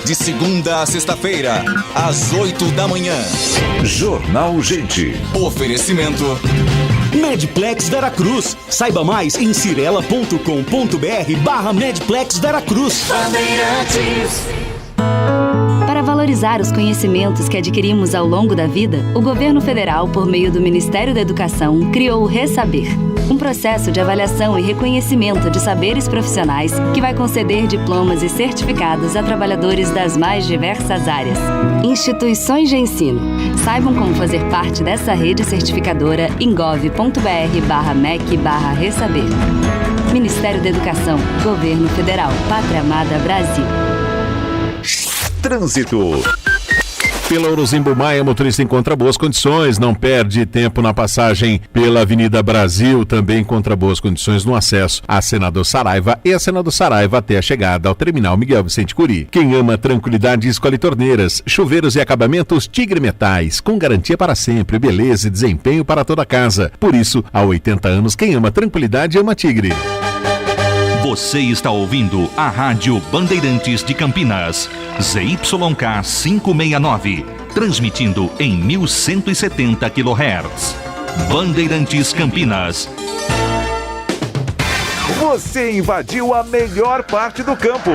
De segunda a sexta-feira, às 8 da manhã. Jornal Gente. Oferecimento Medplex Veracruz. Saiba mais em cirela.com.br/Medplex Veracruz. Para valorizar os conhecimentos que adquirimos ao longo da vida, o governo federal, por meio do Ministério da Educação, criou o Resaber, um processo de avaliação e reconhecimento de saberes profissionais que vai conceder diplomas e certificados a trabalhadores das mais diversas áreas. Instituições de ensino. Saibam como fazer parte dessa rede certificadora em gov.br/mec/resaber. Ministério da Educação, Governo Federal, Pátria Amada Brasil. Trânsito. Pela Orozimbo Maia, motorista encontra boas condições, não perde tempo na passagem pela Avenida Brasil, também encontra boas condições no acesso a Senador Saraiva e a Senador Saraiva até a chegada ao terminal Miguel Vicente Cury. Quem ama tranquilidade escolhe torneiras, chuveiros e acabamentos Tigre Metais, com garantia para sempre, beleza e desempenho para toda a casa. Por isso, há 80 anos, quem ama tranquilidade ama Tigre. Você está ouvindo a Rádio Bandeirantes de Campinas, ZYK 569, transmitindo em 1170 kHz. Bandeirantes Campinas. Você invadiu a melhor parte do campo.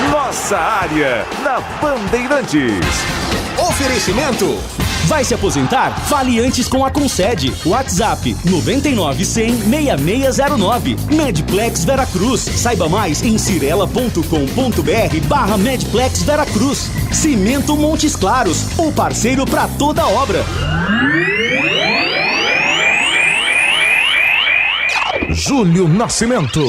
Nossa área, na Bandeirantes. Oferecimento. Vai se aposentar? Fale antes com a Concede. WhatsApp 99-100-6609. Medplex Veracruz. Saiba mais em cirela.com.br/Medplex Veracruz. Cimento Montes Claros, o parceiro para toda obra. Júlio Nascimento.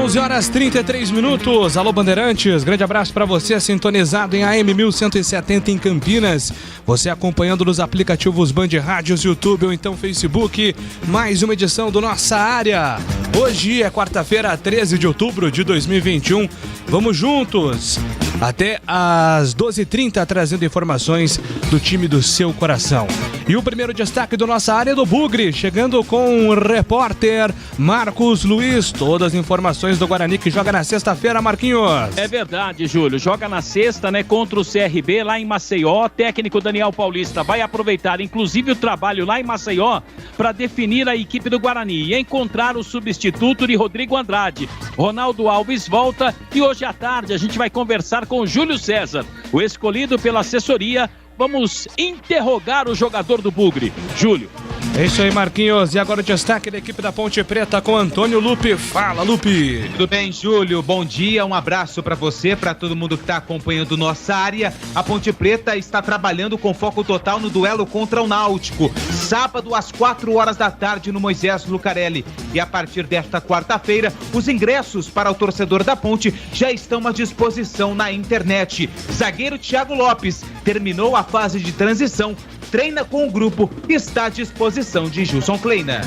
11h33. Alô, Bandeirantes, grande abraço para você, sintonizado em AM 1170 em Campinas. Você acompanhando nos aplicativos Band Rádios, YouTube ou então Facebook. Mais uma edição do Nossa Área. Hoje é quarta-feira, 13 de outubro de 2021. Vamos juntos até às 12h30, trazendo informações do time do seu coração. E o primeiro destaque do Nossa Área é do Bugre, chegando com o repórter Marcos Luiz. Todas as informações do Guarani que joga na sexta-feira, Marquinhos. É verdade, Júlio. Joga na sexta, né, contra o CRB lá em Maceió. Técnico Daniel Paulista vai aproveitar, inclusive, o trabalho lá em Maceió para definir a equipe do Guarani e encontrar o substituto de Rodrigo Andrade. Ronaldo Alves volta e hoje à tarde a gente vai conversar com o Júlio César, o escolhido pela assessoria. Vamos interrogar o jogador do Bugre. Júlio. É isso aí, Marquinhos. E agora o destaque da equipe da Ponte Preta com Antônio Lupe. Fala, Lupe. Tudo bem, Júlio? Bom dia, um abraço para você, para todo mundo que está acompanhando nossa área. A Ponte Preta está trabalhando com foco total no duelo contra o Náutico. Sábado, às 4 horas da tarde, no Moisés Lucarelli. E a partir desta quarta-feira, os ingressos para o torcedor da Ponte já estão à disposição na internet. Zagueiro Thiago Lopes terminou a fase de transição, treina com o grupo e está à disposição de Gilson Kleina.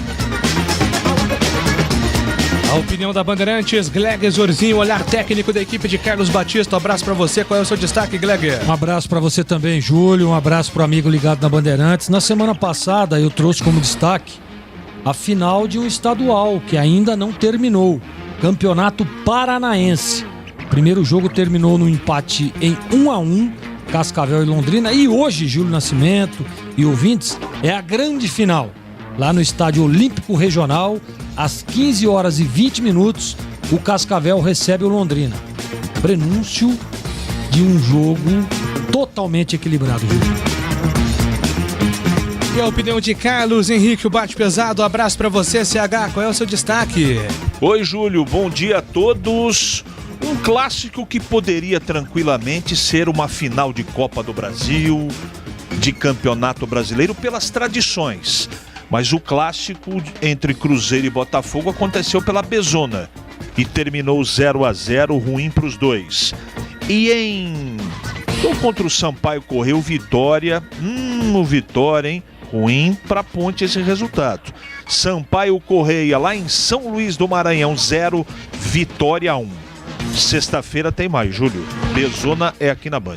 A opinião da Bandeirantes, Gleg Zorzinho, olhar técnico da equipe de Carlos Batista. Um abraço para você, qual é o seu destaque, Gleg? Um abraço para você também, Júlio, um abraço para o amigo ligado na Bandeirantes. Na semana passada eu trouxe como destaque a final de um estadual que ainda não terminou, Campeonato Paranaense. O primeiro jogo terminou no empate em 1-1, Cascavel e Londrina, e hoje, Júlio Nascimento e ouvintes, é a grande final, lá no Estádio Olímpico Regional, às 15h20, o Cascavel recebe o Londrina. Prenúncio de um jogo totalmente equilibrado, Júlio. E a opinião de Carlos Henrique, o bate pesado. Abraço para você, CH, qual é o seu destaque? Oi, Júlio, bom dia a todos. Um clássico que poderia tranquilamente ser uma final de Copa do Brasil, de Campeonato Brasileiro, pelas tradições. Mas o clássico entre Cruzeiro e Botafogo aconteceu pela Bezona e terminou 0-0, ruim para os dois. E contra o Sampaio Corrêa, Vitória, Vitória, hein? Ruim para a Ponte esse resultado. Sampaio Corrêa lá em São Luís do Maranhão 0, Vitória 1. Sexta-feira tem mais, Júlio. Bezona é aqui na Band.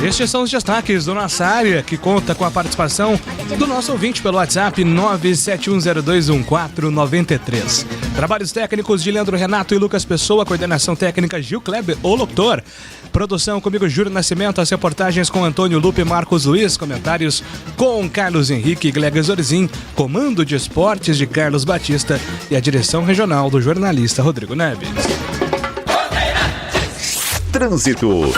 Estes são os destaques do Nossa Área, que conta com a participação do nosso ouvinte pelo WhatsApp 971021493. Trabalhos técnicos de Leandro Renato e Lucas Pessoa, coordenação técnica Gil Kleber, o locutor. Produção comigo, Júlio Nascimento, as reportagens com Antônio Lupe e Marcos Luiz, comentários com Carlos Henrique e Glegas Orzin, comando de esportes de Carlos Batista e a direção regional do jornalista Rodrigo Neves. Trânsito.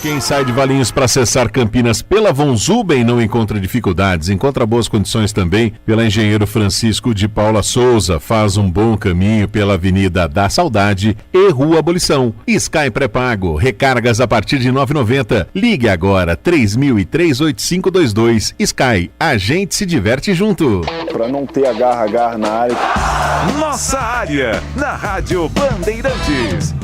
Quem sai de Valinhos para acessar Campinas pela Von Zuben não encontra dificuldades, encontra boas condições também pela Engenheiro Francisco de Paula Souza, faz um bom caminho pela Avenida da Saudade e Rua Abolição. Sky pré-pago, recargas a partir de R$ 9,90. Ligue agora, 3003-8522. Sky, a gente se diverte junto. Para não ter agarra na área. Nossa Área, na Rádio Bandeirantes.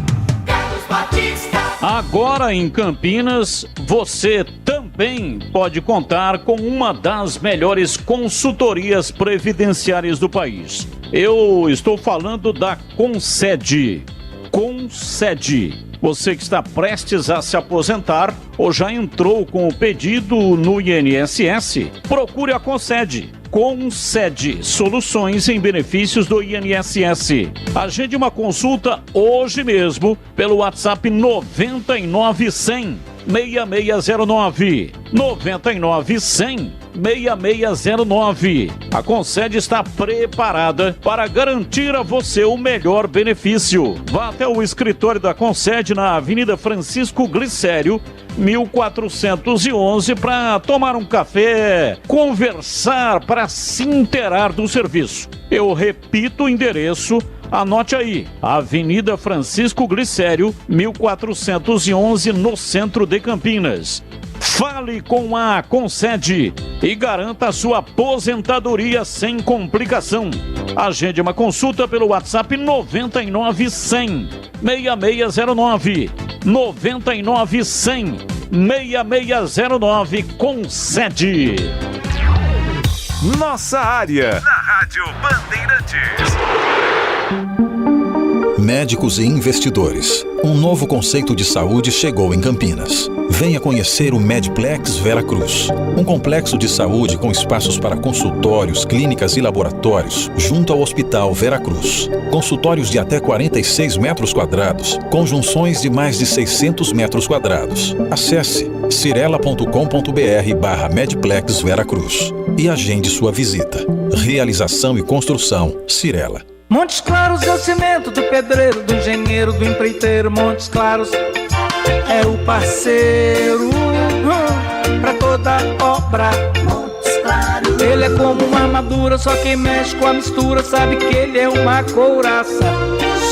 Agora em Campinas, você também pode contar com uma das melhores consultorias previdenciárias do país. Eu estou falando da Concede. Concede. Você que está prestes a se aposentar ou já entrou com o pedido no INSS, procure a Concede. Concede soluções em benefícios do INSS. Agende uma consulta hoje mesmo pelo WhatsApp 99100 6609. 99100 6609. A Concede está preparada para garantir a você o melhor benefício. Vá até o escritório da Concede na Avenida Francisco Glicério, 1411, para tomar um café, conversar, para se inteirar do serviço. Eu repito o endereço, anote aí, Avenida Francisco Glicério, 1411, no centro de Campinas. Fale com a Concede e garanta a sua aposentadoria sem complicação. Agende uma consulta pelo WhatsApp 99100 6609. 99100 6609. Concede. Nossa Área, na Rádio Bandeirantes. Médicos e investidores. Um novo conceito de saúde chegou em Campinas. Venha conhecer o Medplex Vera Cruz. Um complexo de saúde com espaços para consultórios, clínicas e laboratórios, junto ao Hospital Vera Cruz. Consultórios de até 46 metros quadrados, com junções de mais de 600 metros quadrados. Acesse cirela.com.br/Medplex Vera Cruz e agende sua visita. Realização e construção Cirela. Montes Claros é o cimento do pedreiro, do engenheiro, do empreiteiro. Montes Claros é o parceiro pra toda obra. Montes Claros. Ele é como uma armadura, só quem mexe com a mistura sabe que ele é uma couraça.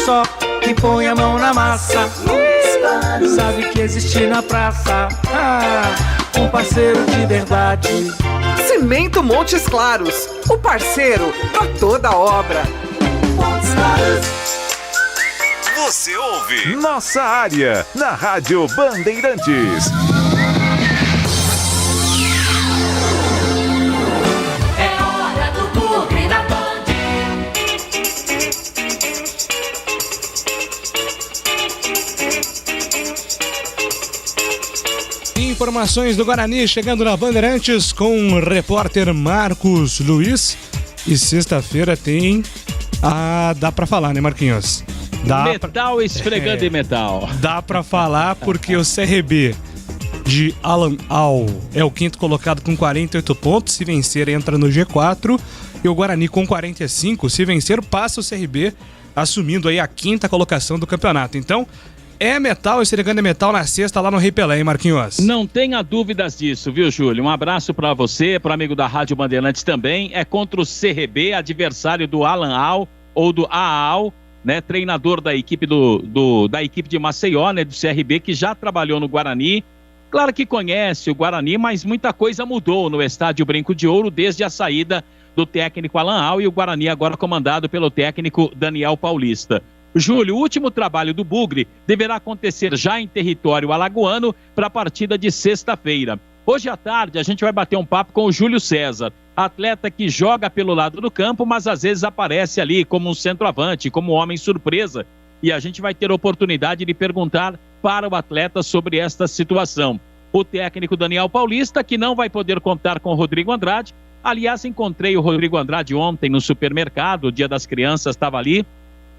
Só quem põe a mão na massa sabe que existe na praça um parceiro de verdade. Cimento Montes Claros, o parceiro pra toda obra. Você ouve Nossa Área, na Rádio Bandeirantes. É hora do Bugre da Band. Informações do Guarani chegando na Bandeirantes com o repórter Marcos Luiz. E sexta-feira tem... dá pra falar, né, Marquinhos? Metal esfregando em metal. Dá pra falar porque o CRB de Alan Al é o quinto colocado com 48 pontos. Se vencer, entra no G4. E o Guarani com 45. Se vencer, passa o CRB, assumindo aí a quinta colocação do campeonato. Então, é metal esfregando em metal na sexta lá no Rei Pelé, hein, Marquinhos? Não tenha dúvidas disso, viu, Júlio? Um abraço pra você, pro amigo da Rádio Bandeirantes também. É contra o CRB, adversário do Alan Al, ou do AAL, né, treinador da equipe da equipe de Maceió, né, do CRB, que já trabalhou no Guarani. Claro que conhece o Guarani, mas muita coisa mudou no estádio Brinco de Ouro desde a saída do técnico Alan Al e o Guarani agora comandado pelo técnico Daniel Paulista. Júlio, o último trabalho do Bugre deverá acontecer já em território alagoano para a partida de sexta-feira. Hoje à tarde a gente vai bater um papo com o Júlio César, atleta que joga pelo lado do campo, mas às vezes aparece ali como um centroavante, como um homem surpresa. E a gente vai ter a oportunidade de perguntar para o atleta sobre esta situação. o técnico Daniel Paulista, que não vai poder contar com o Rodrigo Andrade. Aliás, encontrei o Rodrigo Andrade ontem no supermercado, o Dia das Crianças estava ali,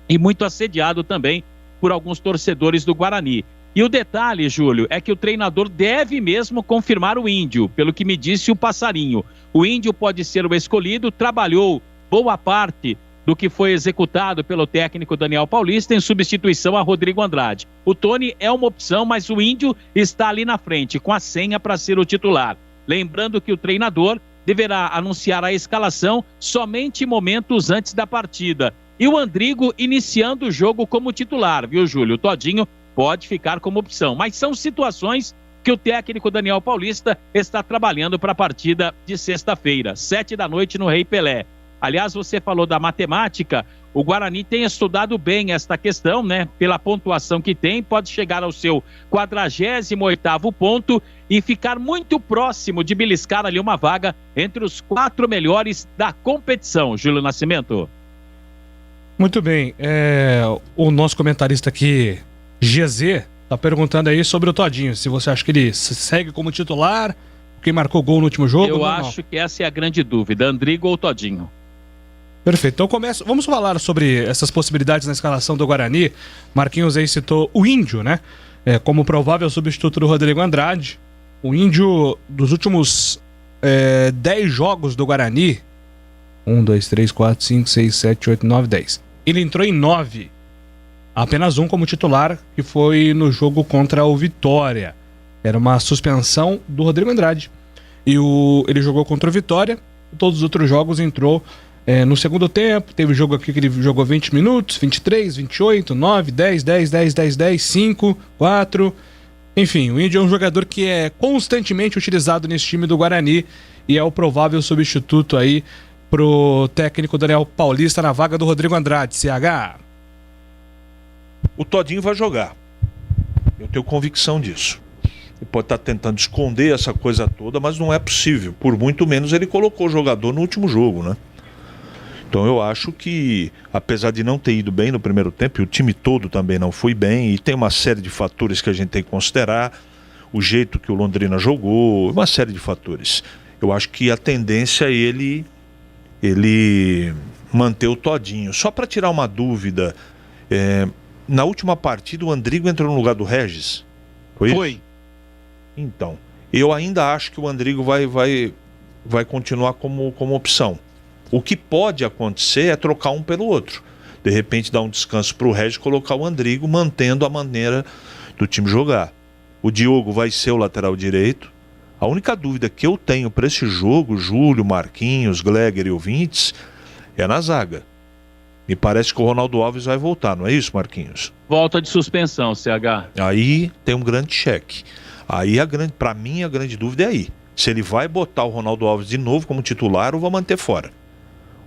e muito assediado também por alguns torcedores do Guarani. E o detalhe, Júlio, é que o treinador deve mesmo confirmar o Índio, pelo que me disse o Passarinho. O Índio pode ser o escolhido, trabalhou boa parte do que foi executado pelo técnico Daniel Paulista em substituição a Rodrigo Andrade. O Tony é uma opção, mas o Índio está ali na frente, com a senha para ser o titular. Lembrando que o treinador deverá anunciar a escalação somente momentos antes da partida. E o Andrigo iniciando o jogo como titular, viu, Júlio? O Todinho pode ficar como opção, mas são situações que o técnico Daniel Paulista está trabalhando para a partida de sexta-feira, 19h no Rei Pelé. Aliás, você falou da matemática, o Guarani tem estudado bem esta questão, né? Pela pontuação que tem, pode chegar ao seu 48º ponto e ficar muito próximo de beliscar ali uma vaga entre os 4 melhores da competição. Júlio Nascimento. Muito bem, o nosso comentarista aqui, GZ, tá perguntando aí sobre o Todinho, se você acha que ele segue como titular, quem marcou gol no último jogo? Eu acho que essa é a grande dúvida, Andrigo ou Todinho. Perfeito, então vamos falar sobre essas possibilidades na escalação do Guarani. Marquinhos aí citou o Índio, né? Como provável substituto do Rodrigo Andrade. O Índio, dos últimos 10 jogos do Guarani, 1, 2, 3, 4, 5, 6, 7, 8, 9, 10. Ele entrou em 9. Apenas um como titular, que foi no jogo contra o Vitória. Era uma suspensão do Rodrigo Andrade. E ele jogou contra o Vitória. Todos os outros jogos entrou no segundo tempo. Teve jogo aqui que ele jogou 20 minutos, 23, 28, 9, 10, 10, 10, 10, 10, 5, 4. Enfim, o Índio é um jogador que é constantemente utilizado nesse time do Guarani e é o provável substituto aí pro técnico Daniel Paulista na vaga do Rodrigo Andrade. CH. O Todinho vai jogar. Eu tenho convicção disso. Ele pode estar tentando esconder essa coisa toda, mas não é possível. Por muito menos ele colocou o jogador no último jogo, né? Então eu acho que, apesar de não ter ido bem no primeiro tempo, e o time todo também não foi bem, e tem uma série de fatores que a gente tem que considerar, o jeito que o Londrina jogou, uma série de fatores. Eu acho que a tendência é ele manter o Todinho. Só para tirar uma dúvida, na última partida o Andrigo entrou no lugar do Regis? Foi. Então, eu ainda acho que o Andrigo vai continuar como opção. O que pode acontecer é trocar um pelo outro. De repente dar um descanso para o Regis e colocar o Andrigo, mantendo a maneira do time jogar. O Diogo vai ser o lateral direito. A única dúvida que eu tenho para esse jogo, Júlio, Marquinhos, Gleger e ouvintes, é na zaga. Me parece que o Ronaldo Alves vai voltar, não é isso, Marquinhos? Volta de suspensão, CH. Aí tem um grande cheque. Aí para mim a grande dúvida é aí. Se ele vai botar o Ronaldo Alves de novo como titular ou vai manter fora.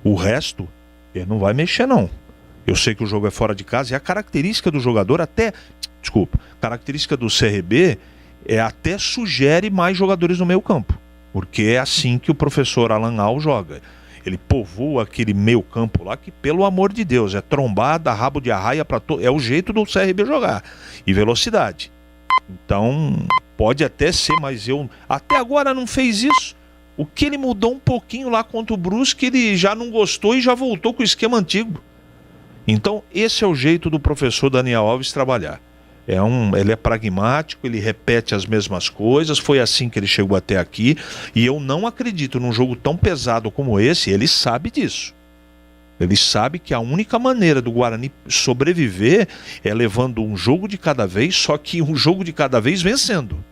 O resto, ele não vai mexer não. Eu sei que o jogo é fora de casa e a característica do jogador característica do CRB até sugere mais jogadores no meio campo. Porque é assim que o professor Alan Al joga. Ele povoa aquele meio campo lá que, pelo amor de Deus, é trombada, rabo de arraia, é o jeito do CRB jogar. E velocidade. Então, pode até ser, mas eu até agora não fez isso. O que ele mudou um pouquinho lá contra o Brusque, ele já não gostou e já voltou com o esquema antigo. Então, esse é o jeito do professor Daniel Alves trabalhar. Ele é pragmático, ele repete as mesmas coisas, foi assim que ele chegou até aqui, e eu não acredito num jogo tão pesado como esse, ele sabe disso. Ele sabe que a única maneira do Guarani sobreviver é levando um jogo de cada vez, só que um jogo de cada vez vencendo.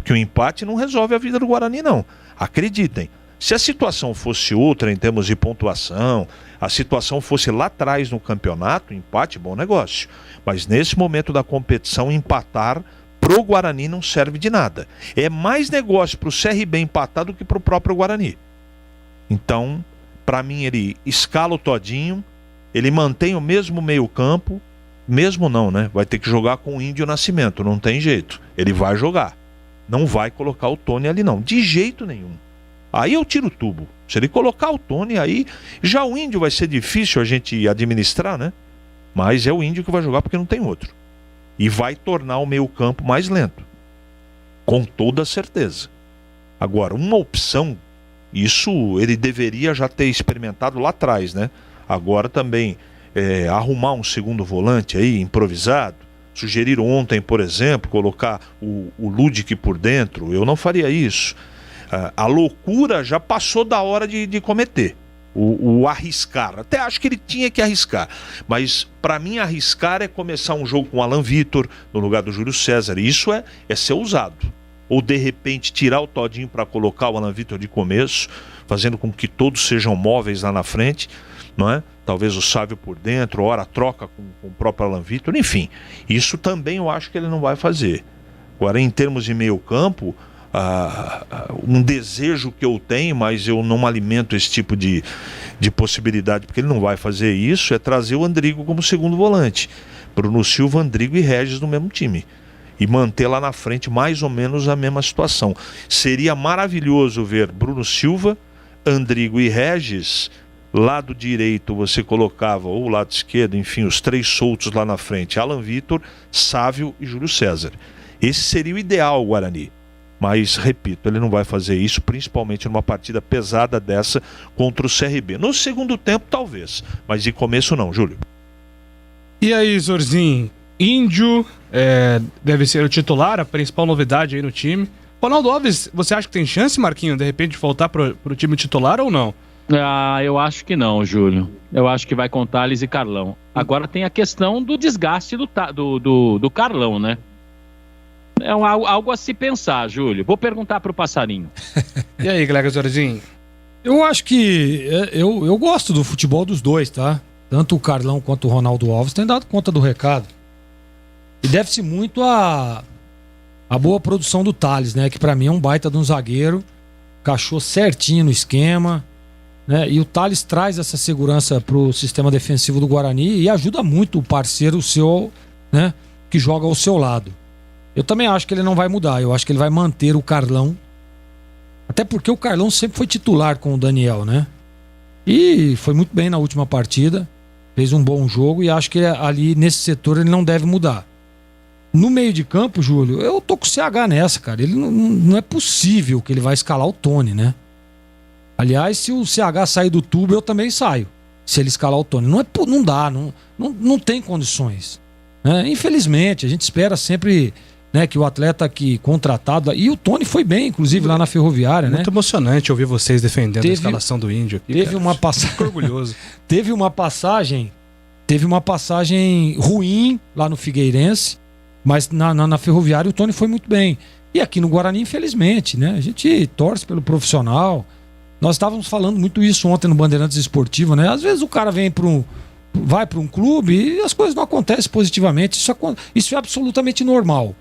Que o empate não resolve a vida do Guarani, não. Acreditem. Se a situação fosse outra em termos de pontuação, a situação fosse lá atrás no campeonato, empate, bom negócio. Mas nesse momento da competição, empatar pro Guarani não serve de nada. É mais negócio pro CRB empatar do que pro próprio Guarani. Então, para mim, ele escala o Todinho, ele mantém o mesmo meio campo, mesmo não, né? Vai ter que jogar com o Índio Nascimento, não tem jeito. Ele vai jogar. Não vai colocar o Tony ali não, de jeito nenhum. Aí eu tiro o tubo. Se ele colocar o Tony aí, já o Índio vai ser difícil a gente administrar, né? Mas é o Índio que vai jogar porque não tem outro. E vai tornar o meio campo mais lento. Com toda certeza. Agora, uma opção, isso ele deveria já ter experimentado lá atrás, né? Agora também arrumar um segundo volante aí, improvisado. Sugeriram ontem, por exemplo, colocar o Ludic por dentro. Eu não faria isso. A loucura já passou da hora de cometer. O arriscar. Até acho que ele tinha que arriscar. Mas, para mim, arriscar é começar um jogo com o Alan Vitor no lugar do Júlio César. E isso é ser ousado. Ou, de repente, tirar o Todinho para colocar o Alan Vitor de começo, fazendo com que todos sejam móveis lá na frente, não é? Talvez o Sávio por dentro, ora troca com o próprio Alan Vitor, enfim. Isso também eu acho que ele não vai fazer. Agora, em termos de meio campo, um desejo que eu tenho, mas eu não alimento esse tipo de possibilidade, porque ele não vai fazer isso, é trazer o Andrigo como segundo volante. Bruno Silva, Andrigo e Regis no mesmo time. E manter lá na frente mais ou menos a mesma situação. Seria maravilhoso ver Bruno Silva, Andrigo e Regis. Lado direito você colocava, ou lado esquerdo, enfim, os três soltos lá na frente. Alan Vitor, Sávio e Júlio César. Esse seria o ideal, Guarani. Mas, repito, ele não vai fazer isso, principalmente numa partida pesada dessa contra o CRB. No segundo tempo, talvez. Mas de começo não, Júlio. E aí, Zorzinho? Índio deve ser o titular, a principal novidade aí no time. Ronaldo Alves, você acha que tem chance, Marquinho, de repente voltar pro time titular ou não? Eu acho que não, Júlio. Eu acho que vai com Thales e Carlão. Agora tem a questão do desgaste do Carlão, né? É algo a se pensar, Júlio. Vou perguntar pro Passarinho. E aí, Glega Zorzinho? Eu acho que eu gosto do futebol dos dois, tá? Tanto o Carlão quanto o Ronaldo Alves têm dado conta do recado. E deve-se muito a boa produção do Thales, né? Que pra mim é um baita de um zagueiro. Encaixou certinho no esquema, né? E o Thales traz essa segurança pro sistema defensivo do Guarani e ajuda muito o parceiro seu, né? Que joga ao seu lado. Eu também acho que ele não vai mudar. Eu acho que ele vai manter o Carlão. Até porque o Carlão sempre foi titular com o Daniel, né? E foi muito bem na última partida. Fez um bom jogo e acho que ali nesse setor ele não deve mudar. No meio de campo, Júlio, eu tô com o CH nessa, cara. Ele não é possível que ele vai escalar o Tony, né? Aliás, se o CH sair do tubo, eu também saio. Se ele escalar o Tony. Não dá, não tem condições. Né? Infelizmente, a gente espera sempre, né, que o atleta que contratado... E o Tony foi bem, inclusive, lá na Ferroviária, né? Muito emocionante ouvir vocês defendendo a escalação do Índio aqui. Teve uma passagem... Fico orgulhoso. Teve uma passagem ruim lá no Figueirense, mas na Ferroviária o Tony foi muito bem. E aqui no Guarani, infelizmente, né? A gente torce pelo profissional. Nós estávamos falando muito isso ontem no Bandeirantes Esportivo, né? Às vezes o cara vai para um clube e as coisas não acontecem positivamente. Isso é absolutamente normal.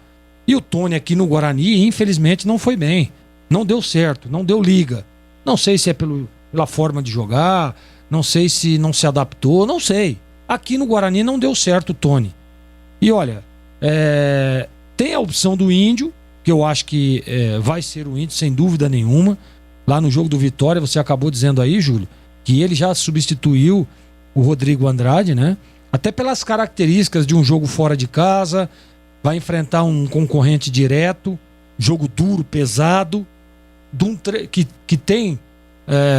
E o Tony aqui no Guarani, infelizmente, não foi bem. Não deu certo, não deu liga. Não sei se é pela forma de jogar, não sei se não se adaptou, não sei. Aqui no Guarani não deu certo o Tony. E olha, tem a opção do Índio, que eu acho que vai ser o Índio, sem dúvida nenhuma. Lá no jogo do Vitória, você acabou dizendo aí, Júlio, que ele já substituiu o Rodrigo Andrade, né? Até pelas características de um jogo fora de casa, vai enfrentar um concorrente direto, jogo duro, pesado, que tem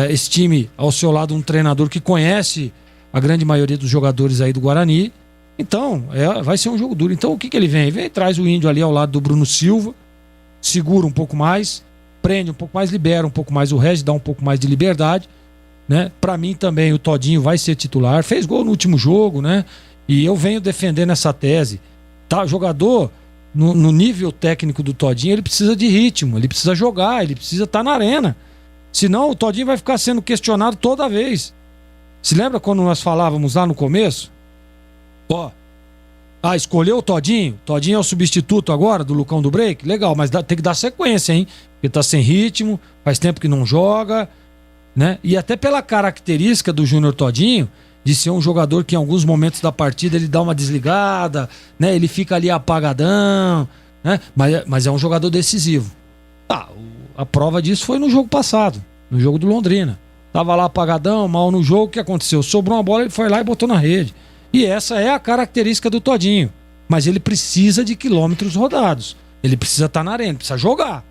esse time ao seu lado, um treinador que conhece a grande maioria dos jogadores aí do Guarani. Então, vai ser um jogo duro. Então, o que ele vem? Vem, traz o Índio ali ao lado do Bruno Silva, segura um pouco mais, prende um pouco mais, libera um pouco mais o Regis, dá um pouco mais de liberdade, né? Para mim também o Todinho vai ser titular, fez gol no último jogo, né? E eu venho defendendo essa tese. Tá, jogador no nível técnico do Todinho, ele precisa de ritmo, ele precisa jogar, ele precisa estar na arena. Senão o Todinho vai ficar sendo questionado toda vez. Se lembra quando nós falávamos lá no começo? Escolheu o Todinho? Todinho é o substituto agora do Lucão do Break? Legal, mas tem que dar sequência, hein? Porque tá sem ritmo, faz tempo que não joga, né? E até pela característica do Júnior Todinho, de ser um jogador que em alguns momentos da partida ele dá uma desligada, né? Ele fica ali apagadão, né? Mas é um jogador decisivo. A prova disso foi no jogo passado, no jogo do Londrina. Tava lá apagadão, mal no jogo, o que aconteceu? Sobrou uma bola, ele foi lá e botou na rede. E essa é a característica do Todinho. Mas ele precisa de quilômetros rodados. Ele precisa estar na arena, ele precisa jogar.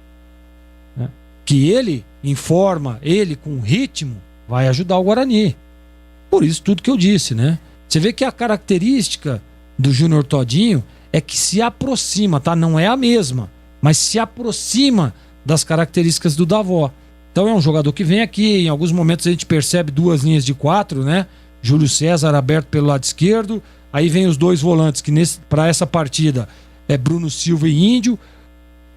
Né? Que ele, em forma, ele com ritmo, vai ajudar o Guarani. Por isso tudo que eu disse, né? Você vê que a característica do Júnior Todinho é que se aproxima, tá? Não é a mesma, mas se aproxima das características do Davó. Então é um jogador que vem aqui, em alguns momentos a gente percebe 2 linhas de 4, né? Júlio César aberto pelo lado esquerdo, aí vem os 2 volantes, que para essa partida é Bruno Silva e Índio,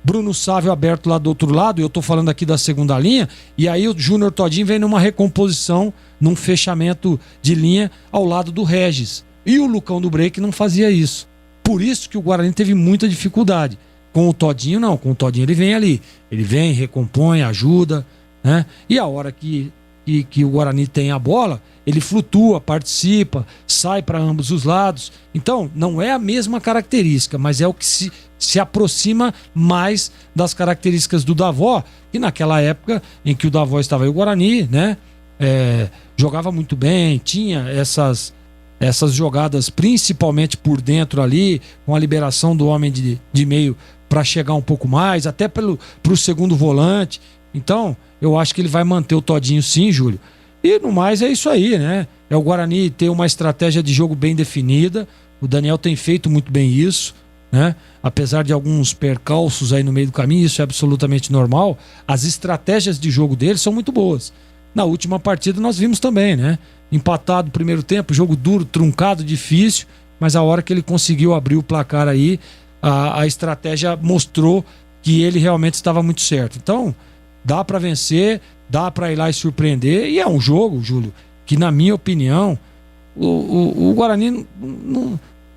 Bruno Sávio aberto lá do outro lado, eu tô falando aqui da segunda linha, e aí o Júnior Todinho vem numa recomposição, num fechamento de linha ao lado do Regis. E o Lucão do Break não fazia isso. Por isso que o Guarani teve muita dificuldade. Com o Todinho, não. Com o Todinho ele vem ali. Ele vem, recompõe, ajuda, né? E a hora que o Guarani tem a bola, ele flutua, participa, sai para ambos os lados. Então, não é a mesma característica, mas é o que se aproxima mais das características do Davó, que naquela época em que o Davó estava aí, o Guarani, né? Jogava muito bem, tinha essas jogadas principalmente por dentro ali, com a liberação do homem de meio para chegar um pouco mais, até pro segundo volante. Então, eu acho que ele vai manter o Todinho sim, Júlio. E no mais é isso aí, né? É o Guarani ter uma estratégia de jogo bem definida. O Daniel tem feito muito bem isso, né? Apesar de alguns percalços aí no meio do caminho, isso é absolutamente normal. As estratégias de jogo dele são muito boas. Na última partida nós vimos também, né? Empatado no primeiro tempo, jogo duro, truncado, difícil, mas a hora que ele conseguiu abrir o placar aí, a estratégia mostrou que ele realmente estava muito certo. Então, dá para vencer, dá para ir lá e surpreender, e é um jogo, Júlio, que na minha opinião, o Guarani,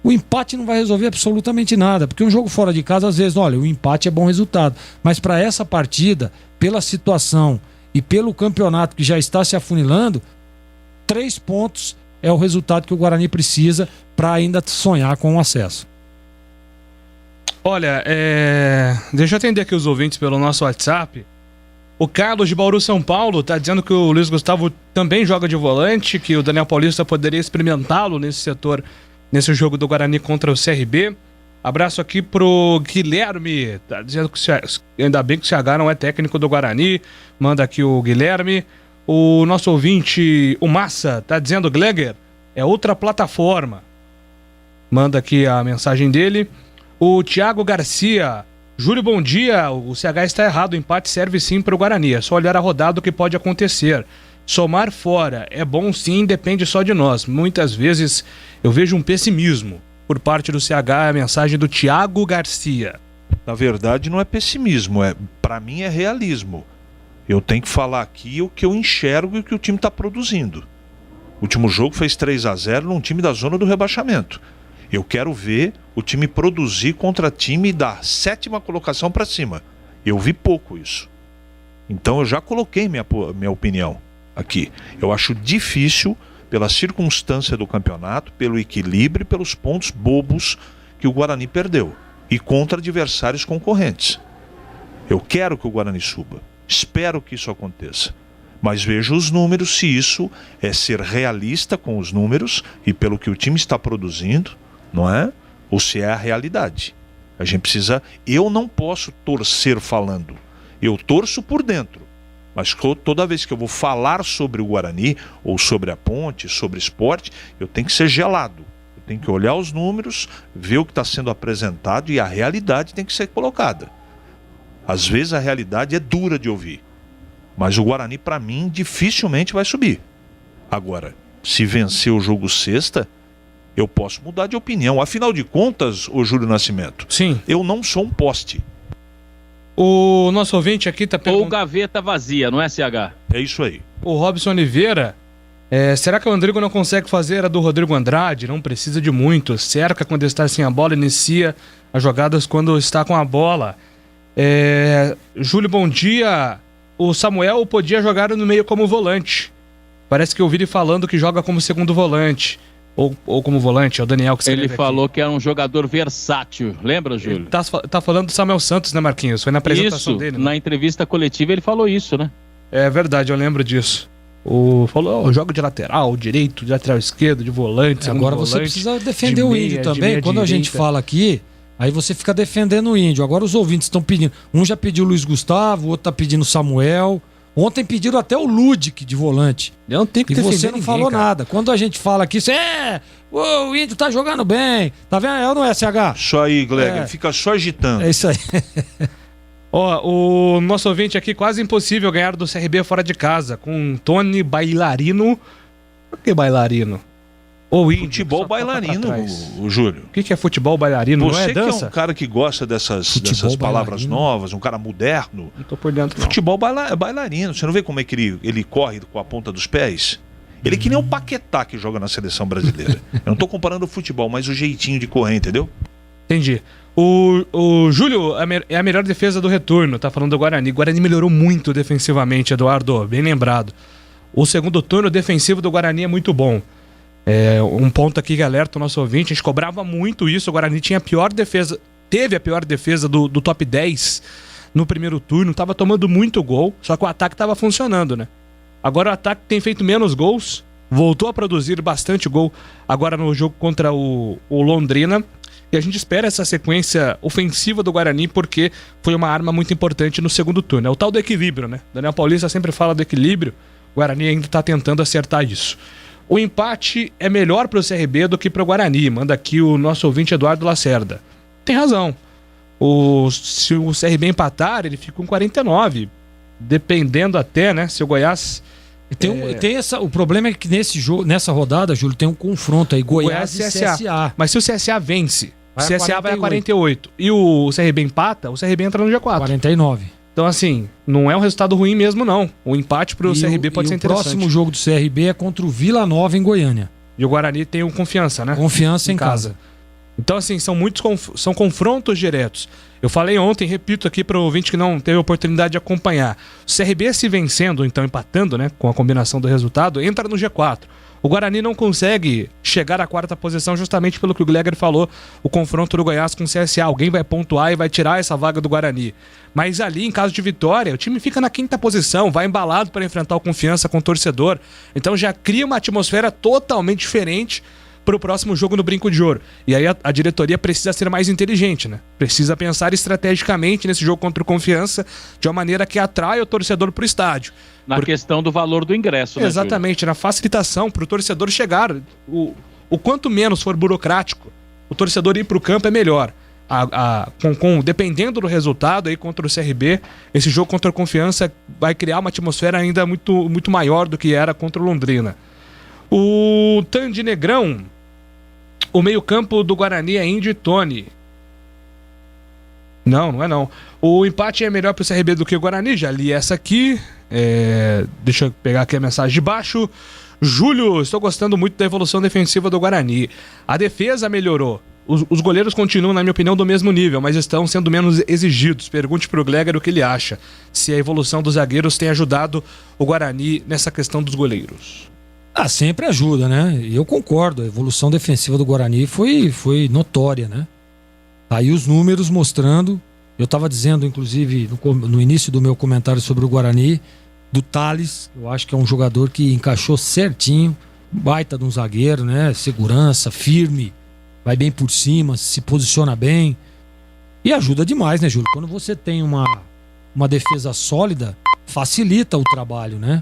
o empate não vai resolver absolutamente nada, porque um jogo fora de casa, às vezes, olha, o empate é bom resultado, mas para essa partida, pela situação e pelo campeonato que já está se afunilando, 3 pontos é o resultado que o Guarani precisa para ainda sonhar com o acesso. Olha, deixa eu atender aqui os ouvintes pelo nosso WhatsApp. O Carlos de Bauru, São Paulo, tá dizendo que o Luiz Gustavo também joga de volante, que o Daniel Paulista poderia experimentá-lo nesse setor, nesse jogo do Guarani contra o CRB. Abraço aqui pro Guilherme, tá dizendo que ainda bem que o CH não é técnico do Guarani. Manda aqui o Guilherme. O nosso ouvinte, o Massa, tá dizendo, Gleger, é outra plataforma. Manda aqui a mensagem dele. O Thiago Garcia, Júlio, bom dia. O CH está errado, o empate serve sim para o Guarani. É só olhar a rodada o que pode acontecer. Somar fora é bom sim, depende só de nós. Muitas vezes eu vejo um pessimismo por parte do CH, a mensagem do Thiago Garcia. Na verdade não é pessimismo, para mim é realismo. Eu tenho que falar aqui o que eu enxergo e o que o time está produzindo. O último jogo fez 3-0 num time da zona do rebaixamento. Eu quero ver o time produzir contra time da 7ª colocação para cima. Eu vi pouco isso. Então eu já coloquei minha opinião aqui. Eu acho difícil, pela circunstância do campeonato, pelo equilíbrio e pelos pontos bobos que o Guarani perdeu. E contra adversários concorrentes. Eu quero que o Guarani suba. Espero que isso aconteça. Mas vejo os números, se isso é ser realista com os números e pelo que o time está produzindo, não é? Ou se é a realidade. A gente precisa... Eu não posso torcer falando. Eu torço por dentro. Mas toda vez que eu vou falar sobre o Guarani, ou sobre a Ponte, sobre esporte, eu tenho que ser gelado. Eu tenho que olhar os números, ver o que está sendo apresentado e a realidade tem que ser colocada. Às vezes a realidade é dura de ouvir. Mas o Guarani, para mim, dificilmente vai subir. Agora, se vencer o jogo sexta, eu posso mudar de opinião. Afinal de contas, ô Júlio Nascimento, sim, eu não sou um poste. O nosso ouvinte aqui tá perguntando... Ou gaveta vazia, não é, CH? É isso aí. O Robson Oliveira, será que o Rodrigo não consegue fazer a do Rodrigo Andrade? Não precisa de muito. Cerca quando está sem a bola, inicia as jogadas quando está com a bola. Júlio, bom dia. O Samuel podia jogar no meio como volante. Parece que eu ouvi ele falando que joga como segundo volante. Ou como volante, é o Daniel que escreve. Ele falou que era um jogador versátil, lembra, Júlio? Tá falando do Samuel Santos, né, Marquinhos? Foi na apresentação dele, né? Na entrevista coletiva ele falou isso, né? É verdade, eu lembro disso. Falou, joga de lateral, direito, de lateral esquerdo, de volante. Agora você precisa defender o Índio também. Quando a gente fala aqui, Aí você fica defendendo o Índio. Agora os ouvintes estão pedindo. Um já pediu o Luiz Gustavo, o outro tá pedindo o Samuel. Ontem pediram até o Ludic de volante. Eu não tenho que defender você não ninguém, falou cara. nada. Quando a gente fala aqui, o Índio tá jogando bem. Tá vendo? É ou não é, SH? Só aí, Gleger. Ele fica só agitando. É isso aí. Ó, o nosso ouvinte aqui, quase impossível ganhar do CRB fora de casa, com Tony Bailarino. Por que bailarino? Ou índio, futebol bailarino, o Júlio. O que é futebol bailarino? Você não é dança? que é um cara que gosta dessas palavras novas, um cara moderno. Não tô por dentro, não. Futebol bailarino. Você não vê como é que ele corre com a ponta dos pés? Ele é que nem o Paquetá que joga na seleção brasileira. Eu não tô comparando o futebol, mas o jeitinho de correr, entendeu? Entendi. O Júlio é a melhor defesa do retorno, tá falando do Guarani. O Guarani melhorou muito defensivamente, Eduardo, bem lembrado. O segundo turno defensivo do Guarani é muito bom. Um ponto aqui que alerta o nosso ouvinte, a gente cobrava muito isso, o Guarani tinha a pior defesa, teve a pior defesa do top 10 no primeiro turno, tava tomando muito gol, só que o ataque tava funcionando, né? Agora o ataque tem feito menos gols, voltou a produzir bastante gol agora no jogo contra o Londrina, e a gente espera essa sequência ofensiva do Guarani porque foi uma arma muito importante no segundo turno. É o tal do equilíbrio, né? Daniel Paulista sempre fala do equilíbrio, o Guarani ainda tá tentando acertar isso. O empate é melhor para o CRB do que para o Guarani, manda aqui o nosso ouvinte Eduardo Lacerda. Tem razão. Se o CRB empatar, ele fica com 49. Dependendo até, né? Se o Goiás... O problema é que nessa rodada, Júlio, tem um confronto aí, Goiás e CSA. Mas se o CSA vence, o CSA vai a 48. E o CRB empata, o CRB entra no G4. 49. Então, assim, não é um resultado ruim mesmo, não. O empate pro CRB pode ser interessante. O próximo jogo do CRB é contra o Vila Nova em Goiânia. E o Guarani tem Confiança, né? Confiança em casa. Então, assim, são confrontos diretos. Eu falei ontem, repito aqui para o ouvinte que não teve oportunidade de acompanhar. O CRB se vencendo, então empatando, né, com a combinação do resultado, entra no G4. O Guarani não consegue chegar à quarta posição justamente pelo que o Gleger falou, o confronto do Goiás com o CSA. Alguém vai pontuar e vai tirar essa vaga do Guarani. Mas ali, em caso de vitória, o time fica na quinta posição, vai embalado para enfrentar o Confiança com o torcedor. Então já cria uma atmosfera totalmente diferente para o próximo jogo no Brinco de Ouro. E aí a diretoria precisa ser mais inteligente, né? Precisa pensar estrategicamente nesse jogo contra o Confiança de uma maneira que atrai o torcedor para o estádio. Na questão do valor do ingresso, né, exatamente, Júlio? Na facilitação para o torcedor chegar. O quanto menos for burocrático, o torcedor ir para o campo é melhor. Dependendo do resultado aí contra o CRB, esse jogo contra o Confiança vai criar uma atmosfera ainda muito, muito maior do que era contra o Londrina. O Tandy Negrão, o meio-campo do Guarani é Índio e Tony. Não é não. O empate é melhor pro CRB do que o Guarani, já li essa aqui. Deixa eu pegar aqui a mensagem de baixo. Júlio, estou gostando muito da evolução defensiva do Guarani. A defesa melhorou. Os goleiros continuam, na minha opinião, do mesmo nível, mas estão sendo menos exigidos. Pergunte pro Gleger o que ele acha. Se a evolução dos zagueiros tem ajudado o Guarani nessa questão dos goleiros. Sempre ajuda, né? Eu concordo, a evolução defensiva do Guarani foi notória, né? Aí os números mostrando, eu estava dizendo, inclusive, no início do meu comentário sobre o Guarani, do Thales, eu acho que é um jogador que encaixou certinho, baita de um zagueiro, né? Segurança, firme, vai bem por cima, se posiciona bem e ajuda demais, né, Júlio? Quando você tem uma defesa sólida, facilita o trabalho, né?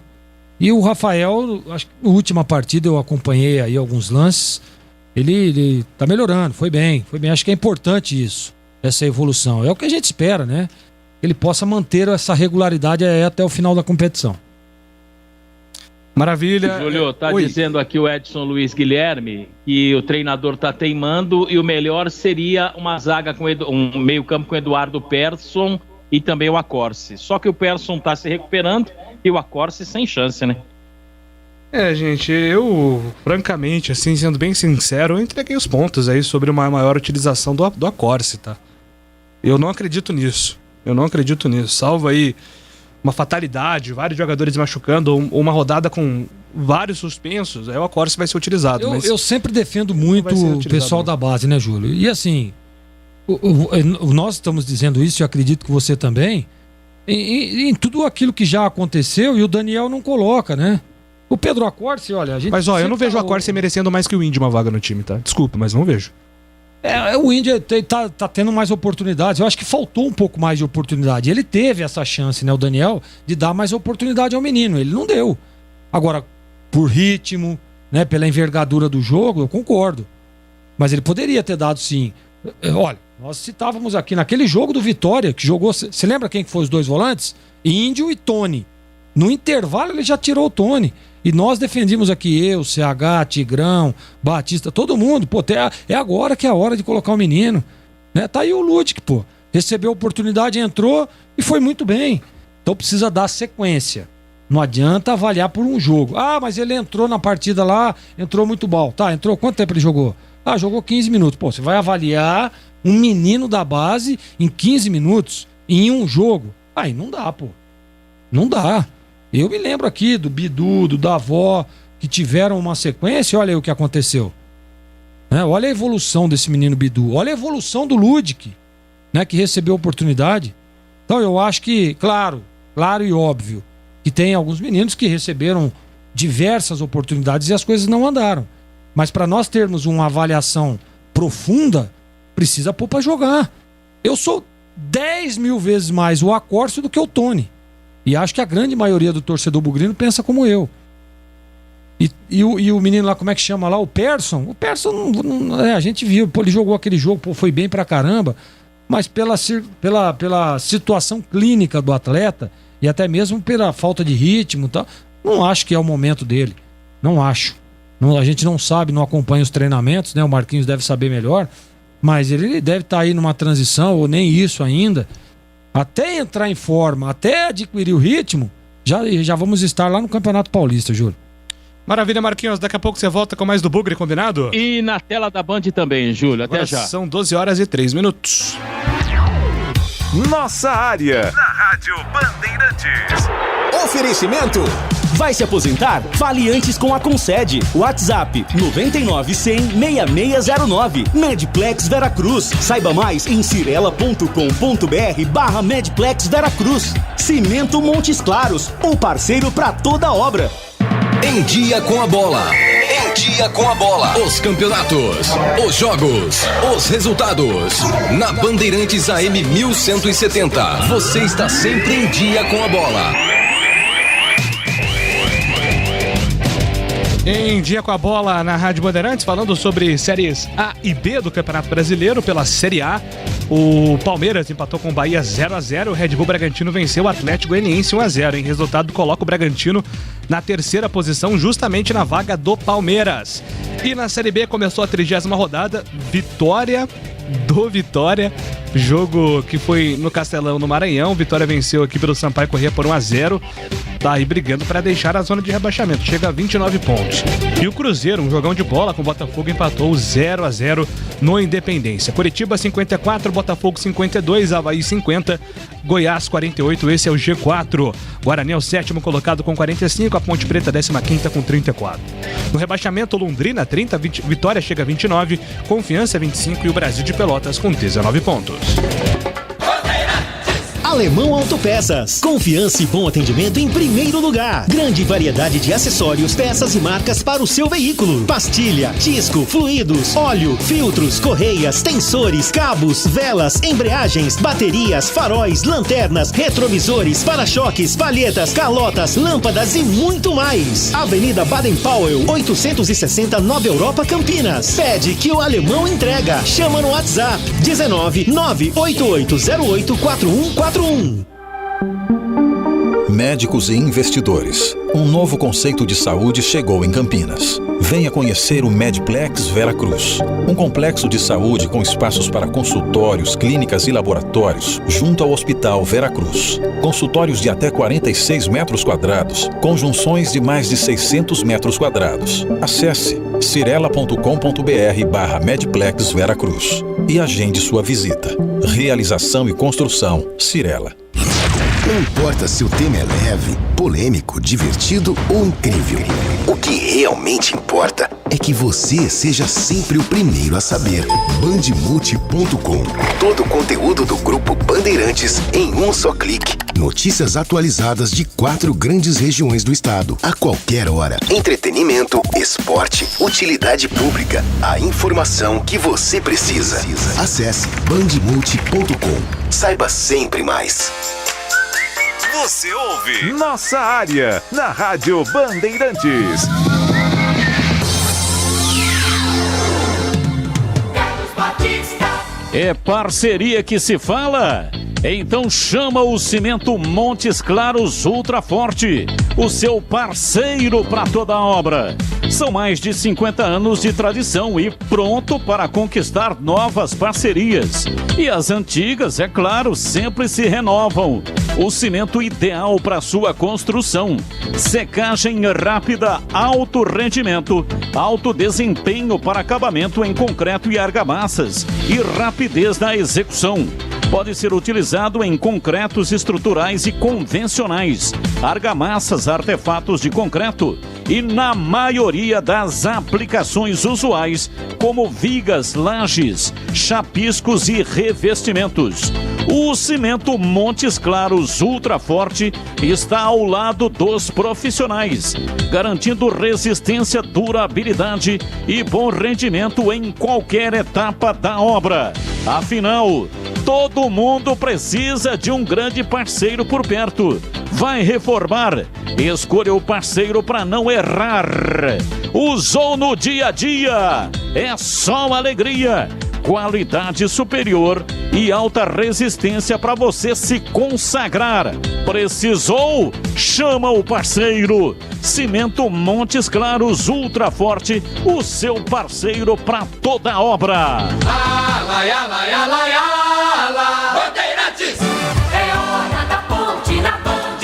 E o Rafael, acho que na última partida eu acompanhei aí alguns lances, ele tá melhorando, foi bem. Acho que é importante isso, essa evolução. É o que a gente espera, né? Que ele possa manter essa regularidade até o final da competição. Maravilha. Júlio, tá dizendo aqui o Edson Luiz Guilherme que o treinador tá teimando e o melhor seria uma zaga com um meio-campo com Eduardo Persson e também o Acorce. Só que o Persson tá se recuperando e o Acorce sem chance, né? Gente, eu, francamente, assim, sendo bem sincero, eu entreguei os pontos aí sobre uma maior utilização do Acorce, tá? Eu não acredito nisso. Salvo aí uma fatalidade, vários jogadores machucando, ou uma rodada com vários suspensos, aí o Acorce vai ser utilizado. Eu sempre defendo muito o pessoal da base, né, Júlio? E assim, nós estamos dizendo isso, e acredito que você também, em tudo aquilo que já aconteceu, e o Daniel não coloca, né? O Pedro Acorce, olha, a gente... Mas eu não vejo o Acorce merecendo mais que o Índio uma vaga no time, tá? Desculpa, mas não vejo. O Índia tá tendo mais oportunidades. Eu acho que faltou um pouco mais de oportunidade. Ele teve essa chance, né, o Daniel, de dar mais oportunidade ao menino. Ele não deu. Agora, por ritmo, né, pela envergadura do jogo, eu concordo. Mas ele poderia ter dado sim. Olha, nós citávamos aqui naquele jogo do Vitória, que jogou... Você lembra quem que foi os dois volantes? Índio e Tony. No intervalo ele já tirou o Tony. E nós defendimos aqui, eu, CH, Tigrão, Batista, todo mundo. Pô, é agora que é a hora de colocar o menino. Né? Tá aí o Ludic, pô. Recebeu a oportunidade, entrou e foi muito bem. Então precisa dar sequência. Não adianta avaliar por um jogo. Ah, mas ele entrou na partida lá, entrou muito mal. Tá, entrou, quanto tempo ele jogou? Ah, jogou 15 minutos. Pô, você vai avaliar um menino da base em 15 minutos, em um jogo. Aí não dá, pô. Não dá. Eu me lembro aqui do Bidu, do Davó, que tiveram uma sequência, olha aí o que aconteceu. Né? Olha a evolução desse menino Bidu, olha a evolução do Ludic, né, que recebeu oportunidade. Então eu acho que, claro e óbvio, que tem alguns meninos que receberam diversas oportunidades e as coisas não andaram. Mas para nós termos uma avaliação profunda, precisa pôr para jogar. Eu sou 10 mil vezes mais o Acórcio do que o Tony. E acho que a grande maioria do torcedor bugrino pensa como eu. E o menino lá, como é que chama lá? O Persson? O Persson, a gente viu, pô, ele jogou aquele jogo, pô, foi bem pra caramba, mas pela situação clínica do atleta e até mesmo pela falta de ritmo e tal, não acho que é o momento dele. Não acho. A gente não sabe, não acompanha os treinamentos, né? O Marquinhos deve saber melhor, mas ele deve estar aí numa transição, ou nem isso ainda. Até entrar em forma, até adquirir o ritmo, já vamos estar lá no Campeonato Paulista, Júlio. Maravilha, Marquinhos. Daqui a pouco você volta com mais do Bugre, combinado? E na tela da Band também, Júlio. Até agora já. São 12 horas e 3 minutos. Nossa área, na Rádio Bandeirantes. Oferecimento. Vai se aposentar? Fale antes com a Concede. WhatsApp 99-100-6609. Medplex Veracruz. Saiba mais em cirela.com.br/Medplex Veracruz. Cimento Montes Claros, o parceiro para toda obra. Em dia com a bola. Em dia com a bola. Os campeonatos, os jogos, os resultados. Na Bandeirantes AM 1170. Você está sempre em dia com a bola. Em dia com a bola na Rádio Bandeirantes, falando sobre séries A e B do Campeonato Brasileiro. Pela Série A, o Palmeiras empatou com o Bahia 0-0. O Red Bull Bragantino venceu o Atlético Goianiense 1-0. Em resultado, coloca o Bragantino na terceira posição, justamente na vaga do Palmeiras. E na Série B começou a 30ª rodada. Vitória do Vitória. Jogo que foi no Castelão, no Maranhão. Vitória venceu aqui pelo Sampaio Corrêa por 1-0. Tá aí brigando para deixar a zona de rebaixamento. Chega a 29 pontos. E o Cruzeiro, um jogão de bola com o Botafogo, empatou 0-0 no Independência. Curitiba 54, Botafogo 52, Avaí 50, Goiás 48. Esse é o G4. Guarani é o 7º colocado com 45, a Ponte Preta 15ª com 34. No rebaixamento, Londrina 30, Vitória chega a 29, Confiança 25 e o Brasil de Pelotas com 19 pontos. Alemão Autopeças. Confiança e bom atendimento em primeiro lugar. Grande variedade de acessórios, peças e marcas para o seu veículo. Pastilha, disco, fluidos, óleo, filtros, correias, tensores, cabos, velas, embreagens, baterias, faróis, lanternas, retrovisores, para-choques, palhetas, calotas, lâmpadas e muito mais. Avenida Baden-Powell, 860 Nova Europa, Campinas. Pede que o Alemão entrega. Chama no WhatsApp 19-98808-4141. Médicos e investidores. Um novo conceito de saúde chegou em Campinas. Venha conhecer o Medplex Veracruz. Um complexo de saúde com espaços para consultórios, clínicas e laboratórios, junto ao Hospital Veracruz. Consultórios de até 46 metros quadrados, conjunções de mais de 600 metros quadrados. Acesse cirela.com.br/Medplex Veracruz e agende sua visita. Realização e construção Cirela. Não importa se o tema é leve, polêmico, divertido ou incrível. O que realmente importa é que você seja sempre o primeiro a saber. Bandemulti.com. Todo o conteúdo do Grupo Bandeirantes em um só clique. Notícias atualizadas de 4 grandes regiões do estado, a qualquer hora. Entretenimento, esporte, utilidade pública. A informação que você precisa. Acesse bandemulti.com. Saiba sempre mais. Você ouve Nossa Área, na Rádio Bandeirantes. É parceria que se fala? Então chama o Cimento Montes Claros Ultra Forte, o seu parceiro para toda a obra. São mais de 50 anos de tradição e pronto para conquistar novas parcerias. E as antigas, é claro, sempre se renovam. O cimento ideal para sua construção. Secagem rápida, alto rendimento, alto desempenho para acabamento em concreto e argamassas e rapidez na execução. Pode ser utilizado em concretos estruturais e convencionais, argamassas, artefatos de concreto e na maioria das aplicações usuais, como vigas, lajes, chapiscos e revestimentos. O Cimento Montes Claros Ultra Forte está ao lado dos profissionais, garantindo resistência, durabilidade e bom rendimento em qualquer etapa da obra. Afinal, todo mundo precisa de um grande parceiro por perto. Vai reformar? Escolha o parceiro para não errar. Usou no dia a dia? É só alegria. Qualidade superior e alta resistência para você se consagrar. Precisou? Chama o parceiro. Cimento Montes Claros Ultra Forte, o seu parceiro para toda a obra. Bandeirantes, é hora da ponte na Band.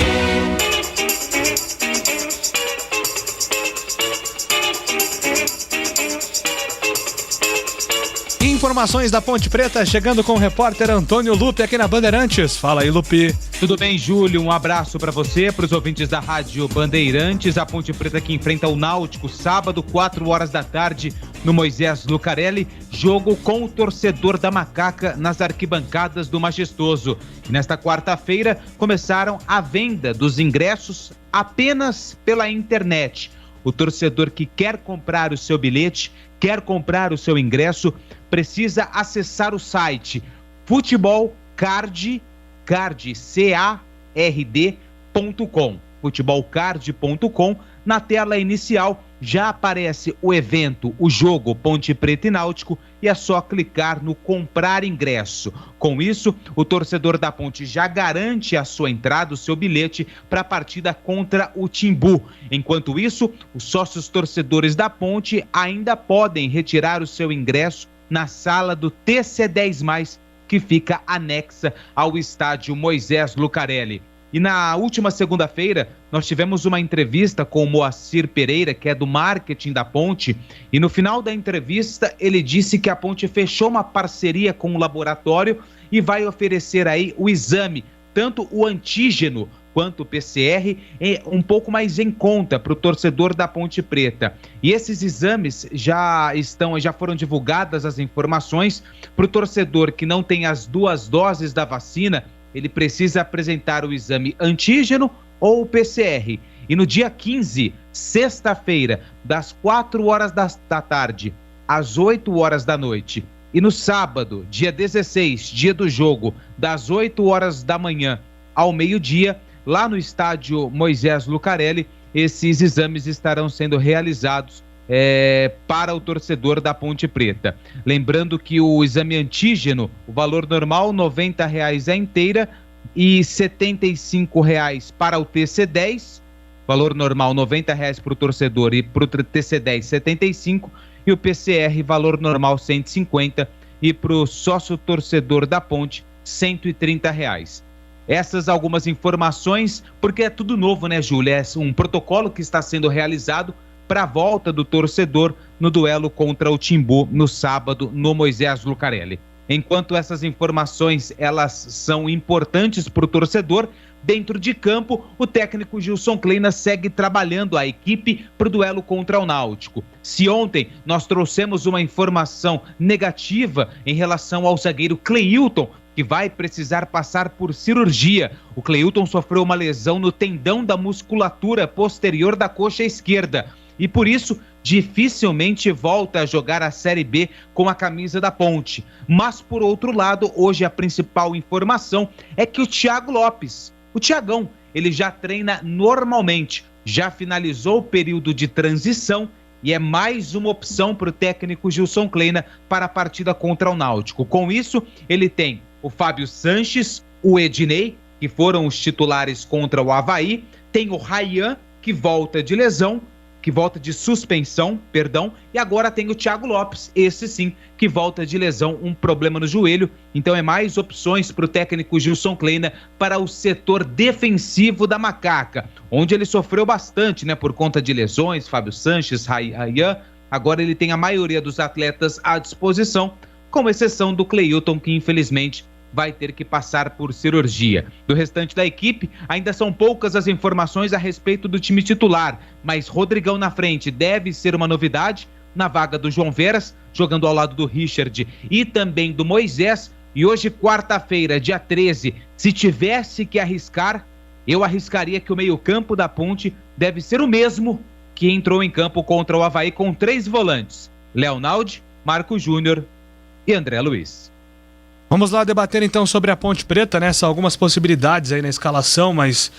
Informações da Ponte Preta chegando com o repórter Antônio Lupe aqui na Bandeirantes. Fala aí, Lupe. Tudo bem, Júlio? Um abraço para você, para os ouvintes da Rádio Bandeirantes. A Ponte Preta que enfrenta o Náutico sábado, 4 horas da tarde, no Moisés Lucarelli. Jogo com o torcedor da Macaca nas arquibancadas do Majestoso. E nesta quarta-feira começaram a venda dos ingressos apenas pela internet. O torcedor que quer comprar o seu bilhete, quer comprar o seu ingresso, precisa acessar o site futebolcard.com. futebolcard.com. Na tela inicial já aparece o evento, o jogo Ponte Preta e Náutico, e é só clicar no comprar ingresso. Com isso, o torcedor da Ponte já garante a sua entrada, o seu bilhete para a partida contra o Timbu. Enquanto isso, os sócios torcedores da Ponte ainda podem retirar o seu ingresso na sala do TC10+, que fica anexa ao estádio Moisés Lucarelli. E na última segunda-feira, nós tivemos uma entrevista com o Moacir Pereira, que é do marketing da Ponte, e no final da entrevista ele disse que a Ponte fechou uma parceria com o laboratório e vai oferecer aí o exame, tanto o antígeno quanto o PCR, um pouco mais em conta para o torcedor da Ponte Preta. E esses exames já foram divulgadas as informações para o torcedor que não tem as 2 doses da vacina. Ele precisa apresentar o exame antígeno ou o PCR. E no dia 15, sexta-feira, das 4 horas da tarde às 8 horas da noite. E no sábado, dia 16, dia do jogo, das 8 horas da manhã ao meio-dia, lá no estádio Moisés Lucarelli, esses exames estarão sendo realizados para o torcedor da Ponte Preta. Lembrando que o exame antígeno, o valor normal R$ 90,00 a inteira e R$ 75,00 para o TC10, valor normal R$ 90,00 para o torcedor e para o TC10 R$ 75,00, e o PCR valor normal R$ 150,00 e para o sócio torcedor da Ponte R$ 130,00. Essas algumas informações, porque é tudo novo, né, Júlia? É um protocolo que está sendo realizado para a volta do torcedor no duelo contra o Timbu no sábado no Moisés Lucarelli. enquanto essas informações elas são importantes para o torcedor, dentro de campo, o técnico Gilson Kleina segue trabalhando a equipe para o duelo contra o Náutico. Se ontem nós trouxemos uma informação negativa em relação ao zagueiro Cleilton, que vai precisar passar por cirurgia. O Cleilton sofreu uma lesão no tendão da musculatura posterior da coxa esquerda e, por isso, dificilmente volta a jogar a Série B com a camisa da Ponte. Mas, por outro lado, hoje a principal informação é que o Thiago Lopes, o Thiagão, ele já treina normalmente, já finalizou o período de transição e é mais uma opção para o técnico Gilson Kleina para a partida contra o Náutico. Com isso, ele tem o Fábio Sanches, o Ednei, que foram os titulares contra o Avaí, tem o Ryan, que volta de lesão, que volta de suspensão, e agora tem o Thiago Lopes, esse sim, que volta de lesão, um problema no joelho. Então é mais opções para o técnico Gilson Kleina para o setor defensivo da Macaca, onde ele sofreu bastante, né, por conta de lesões, Fábio Sanches, Ryan. Agora ele tem a maioria dos atletas à disposição, com exceção do Cleilton, que infelizmente vai ter que passar por cirurgia. Do restante da equipe, ainda são poucas as informações a respeito do time titular, mas Rodrigão na frente deve ser uma novidade, na vaga do João Veras, jogando ao lado do Richard e também do Moisés. E hoje, quarta-feira, dia 13, se tivesse que arriscar, eu arriscaria que o meio-campo da Ponte deve ser o mesmo que entrou em campo contra o Avaí com 3 volantes: Leonaldi, Marco Júnior e André Luiz. Vamos lá debater então sobre a Ponte Preta, né? São algumas possibilidades aí na escalação, mas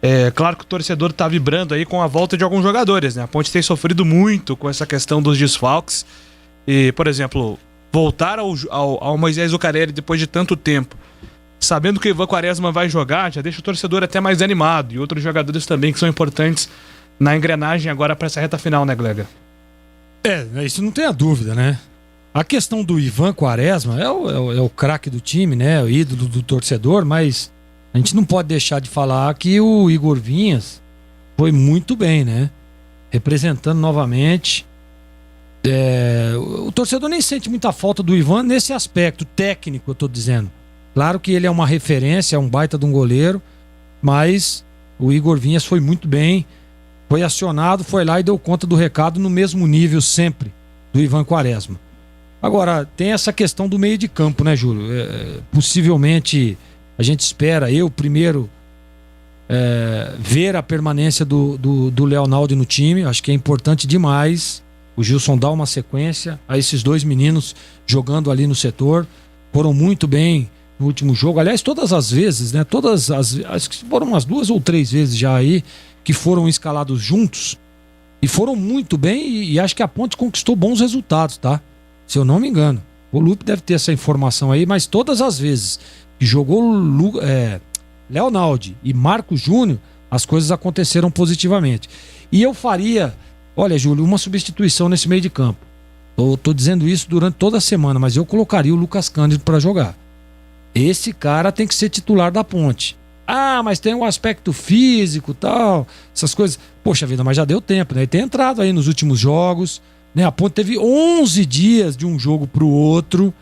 é claro que o torcedor tá vibrando aí com a volta de alguns jogadores, né? A Ponte tem sofrido muito com essa questão dos desfalques e, por exemplo, voltar ao Moisés Zucarelli depois de tanto tempo, sabendo que o Ivan Quaresma vai jogar, já deixa o torcedor até mais animado, e outros jogadores também que são importantes na engrenagem agora para essa reta final, né, Glega? Isso não tem a dúvida, né? A questão do Ivan Quaresma é o craque do time, né? O ídolo do torcedor, mas a gente não pode deixar de falar que o Igor Vinhas foi muito bem, né? Representando novamente. O torcedor nem sente muita falta do Ivan nesse aspecto técnico, eu tô dizendo. Claro que ele é uma referência, é um baita de um goleiro, mas o Igor Vinhas foi muito bem, foi acionado, foi lá e deu conta do recado no mesmo nível sempre do Ivan Quaresma. Agora, tem essa questão do meio de campo, né, Júlio? Possivelmente, a gente espera, eu primeiro, ver a permanência do Leonaldi no time. Acho que é importante demais o Gilson dar uma sequência a esses 2 meninos jogando ali no setor. Foram muito bem no último jogo. Aliás, todas as vezes, né? Acho que foram umas 2 ou 3 vezes já aí que foram escalados juntos e foram muito bem e acho que a Ponte conquistou bons resultados, tá? Se eu não me engano. O Lupe deve ter essa informação aí, mas todas as vezes que jogou Leonaldi e Marco Júnior, as coisas aconteceram positivamente. E eu faria, olha, Júlio, uma substituição nesse meio de campo. Tô dizendo isso durante toda a semana, mas eu colocaria o Lucas Cândido para jogar. Esse cara tem que ser titular da Ponte. Ah, mas tem um aspecto físico, tal, essas coisas. Poxa vida, mas já deu tempo, né? Ele tem entrado aí nos últimos jogos, né? A Ponte teve 11 dias de um jogo pro outro.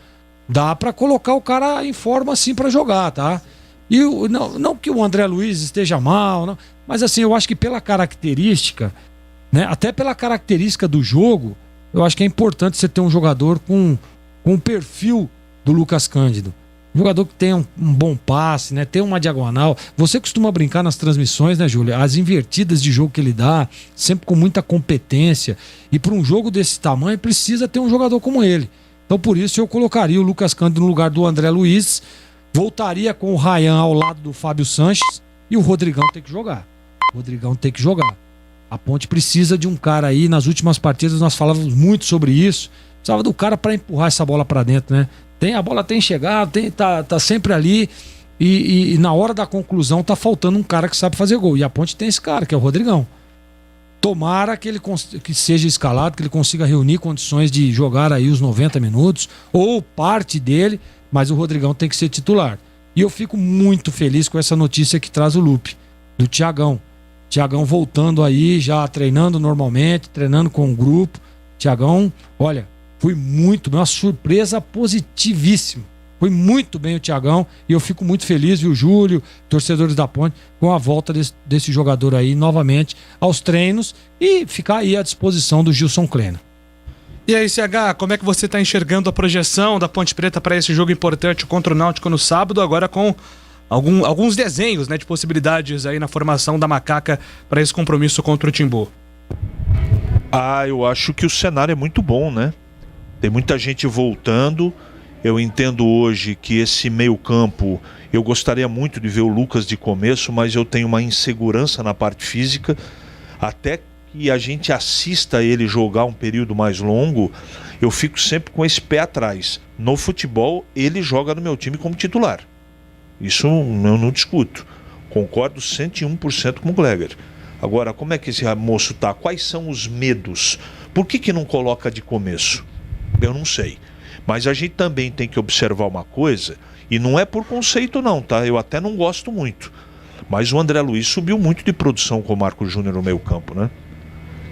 Dá pra colocar o cara em forma assim pra jogar, tá? E não que o André Luiz esteja mal, não, mas assim, eu acho que pela característica, né? Até pela característica do jogo, eu acho que é importante você ter um jogador com o perfil do Lucas Cândido. Um jogador que tem um bom passe, né? Tem uma diagonal. Você costuma brincar nas transmissões, né, Júlia? As invertidas de jogo que ele dá, sempre com muita competência. E para um jogo desse tamanho, precisa ter um jogador como ele. Então, por isso, eu colocaria o Lucas Cândido no lugar do André Luiz. Voltaria com o Ryan ao lado do Fábio Sanches. E o Rodrigão tem que jogar. A Ponte precisa de um cara aí. Nas últimas partidas, nós falávamos muito sobre isso. Precisava do cara para empurrar essa bola para dentro, né? A bola tem chegado, tá sempre ali e na hora da conclusão tá faltando um cara que sabe fazer gol. E a Ponte tem esse cara, que é o Rodrigão. Tomara que ele que seja escalado, que ele consiga reunir condições de jogar aí os 90 minutos, ou parte dele, mas o Rodrigão tem que ser titular. E eu fico muito feliz com essa notícia que traz o Lupe, do Thiagão. Thiagão voltando aí, já treinando normalmente, treinando com o grupo. Thiagão, olha, foi uma surpresa positivíssima. Foi muito bem o Thiagão e eu fico muito feliz, viu, Júlio, torcedores da Ponte, com a volta desse jogador aí novamente aos treinos e ficar aí à disposição do Gilson Kleina. E aí, CH, como é que você está enxergando a projeção da Ponte Preta para esse jogo importante contra o Náutico no sábado, agora com alguns desenhos, né, de possibilidades aí na formação da Macaca para esse compromisso contra o Timbu? Eu acho que o cenário é muito bom, né? Tem muita gente voltando. Eu entendo hoje que esse meio-campo, eu gostaria muito de ver o Lucas de começo, mas eu tenho uma insegurança na parte física. Até que a gente assista ele jogar um período mais longo, eu fico sempre com esse pé atrás. No futebol, ele joga no meu time como titular. Isso eu não discuto. Concordo 101% com o Gleger. Agora, como é que esse moço tá? Quais são os medos? Por que não coloca de começo? Eu não sei. Mas a gente também tem que observar uma coisa, e não é por conceito não, tá? Eu até não gosto muito. Mas o André Luiz subiu muito de produção com o Marcos Júnior no meio campo, né?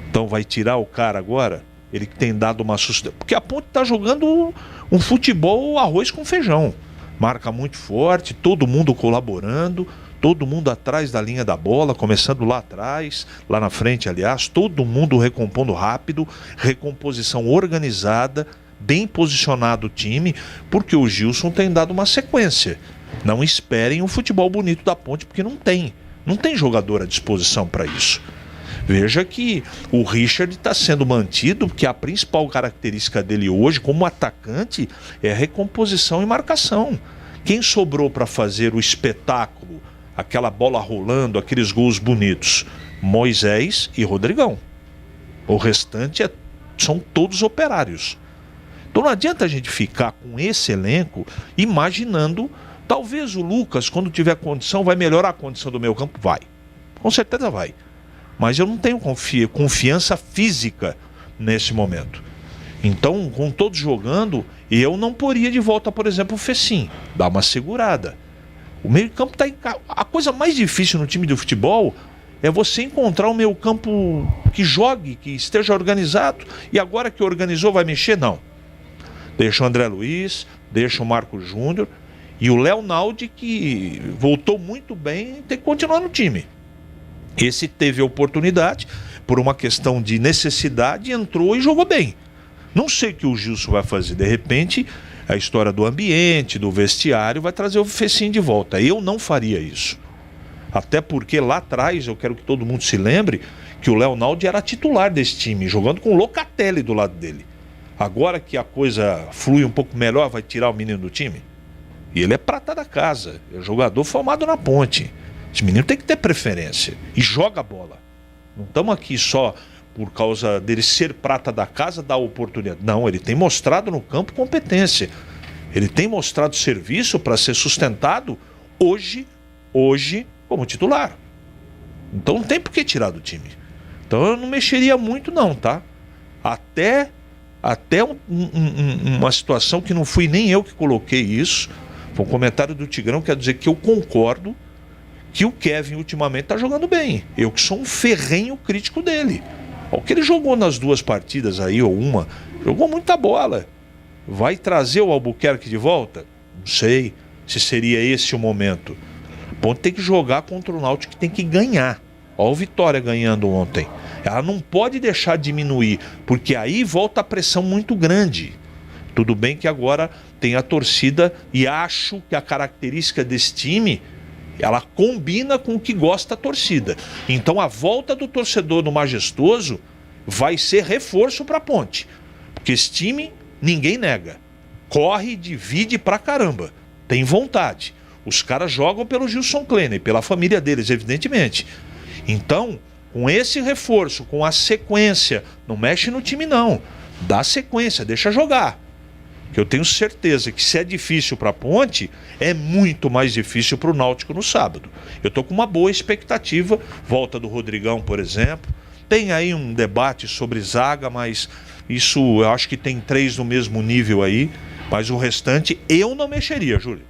Então vai tirar o cara agora? Ele que tem dado uma sustentação. Porque a Ponte tá jogando um futebol arroz com feijão. Marca muito forte, todo mundo colaborando, todo mundo atrás da linha da bola, começando lá atrás, lá na frente, aliás, todo mundo recompondo rápido, recomposição organizada, bem posicionado o time, porque o Gilson tem dado uma sequência. Não esperem o futebol bonito da Ponte, porque não tem jogador à disposição para isso. Veja que o Richard está sendo mantido, porque a principal característica dele hoje como atacante é recomposição e marcação. Quem sobrou para fazer o espetáculo, aquela bola rolando, aqueles gols bonitos? Moisés e Rodrigão. O restante são todos operários. Então não adianta a gente ficar com esse elenco imaginando, talvez o Lucas, quando tiver condição, vai melhorar a condição do meio campo. Vai, com certeza vai. Mas eu não tenho confiança física nesse momento. Então, com todos jogando, eu não poria de volta, por exemplo, o Fecim. Dá uma segurada. O meio campo está... A coisa mais difícil no time de futebol é você encontrar um meio campo que jogue, que esteja organizado. E agora que organizou, vai mexer? Não. Deixa o André Luiz, deixa o Marcos Júnior e o Léo Naldi, que voltou muito bem, tem que continuar no time. Esse teve a oportunidade, por uma questão de necessidade, entrou e jogou bem. Não sei o que o Gilson vai fazer. De repente, a história do ambiente, do vestiário, vai trazer o Fecim de volta. Eu não faria isso. Até porque lá atrás, eu quero que todo mundo se lembre, que o Léo Naldi era titular desse time, jogando com o Locatelli do lado dele. Agora que a coisa flui um pouco melhor, vai tirar o menino do time? E ele é prata da casa, é jogador formado na Ponte. Esse menino tem que ter preferência e joga a bola. Não estamos aqui só por causa dele ser prata da casa, dar oportunidade. Não, ele tem mostrado no campo competência. Ele tem mostrado serviço para ser sustentado hoje como titular. Então não tem por que tirar do time. Então eu não mexeria muito não, tá? Até uma situação que não fui nem eu que coloquei isso, foi um comentário do Tigrão, quer dizer que eu concordo que o Kevin ultimamente está jogando bem. Eu que sou um ferrenho crítico dele. O que ele jogou nas duas partidas aí, ou uma, jogou muita bola. Vai trazer o Albuquerque de volta? Não sei se seria esse o momento. Ponto, tem que jogar contra o Náutico, que tem que ganhar. Olha o Vitória ganhando ontem. Ela não pode deixar diminuir, porque aí volta a pressão muito grande. Tudo bem que agora tem a torcida e acho que a característica desse time, ela combina com o que gosta a torcida. Então a volta do torcedor no Majestoso vai ser reforço para a Ponte. Porque esse time, ninguém nega. Corre, divide pra caramba. Tem vontade. Os caras jogam pelo Gilson Kleina e pela família deles, evidentemente. Então, com esse reforço, com a sequência, não mexe no time não. Dá sequência, deixa jogar. Que eu tenho certeza que se é difícil para a Ponte, é muito mais difícil para o Náutico no sábado. Eu estou com uma boa expectativa, volta do Rodrigão, por exemplo. Tem aí um debate sobre zaga, mas isso eu acho que tem 3 no mesmo nível aí, mas o restante eu não mexeria, Júlio.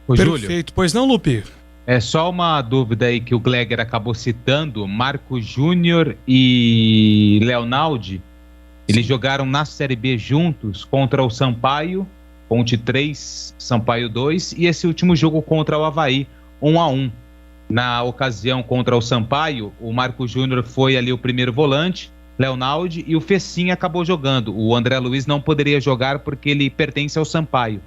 Perfeito, pois não, Lupe? É só uma dúvida aí que o Gleger acabou citando, Marcos Júnior e Leonaldi. Eles jogaram na Série B juntos contra o Sampaio, Ponte 3, Sampaio 2, e esse último jogo contra o Avaí, 1-1. Na ocasião contra o Sampaio, o Marco Júnior foi ali o primeiro volante, Leonaldi, e o Fecim acabou jogando. O André Luiz não poderia jogar porque ele pertence ao Sampaio.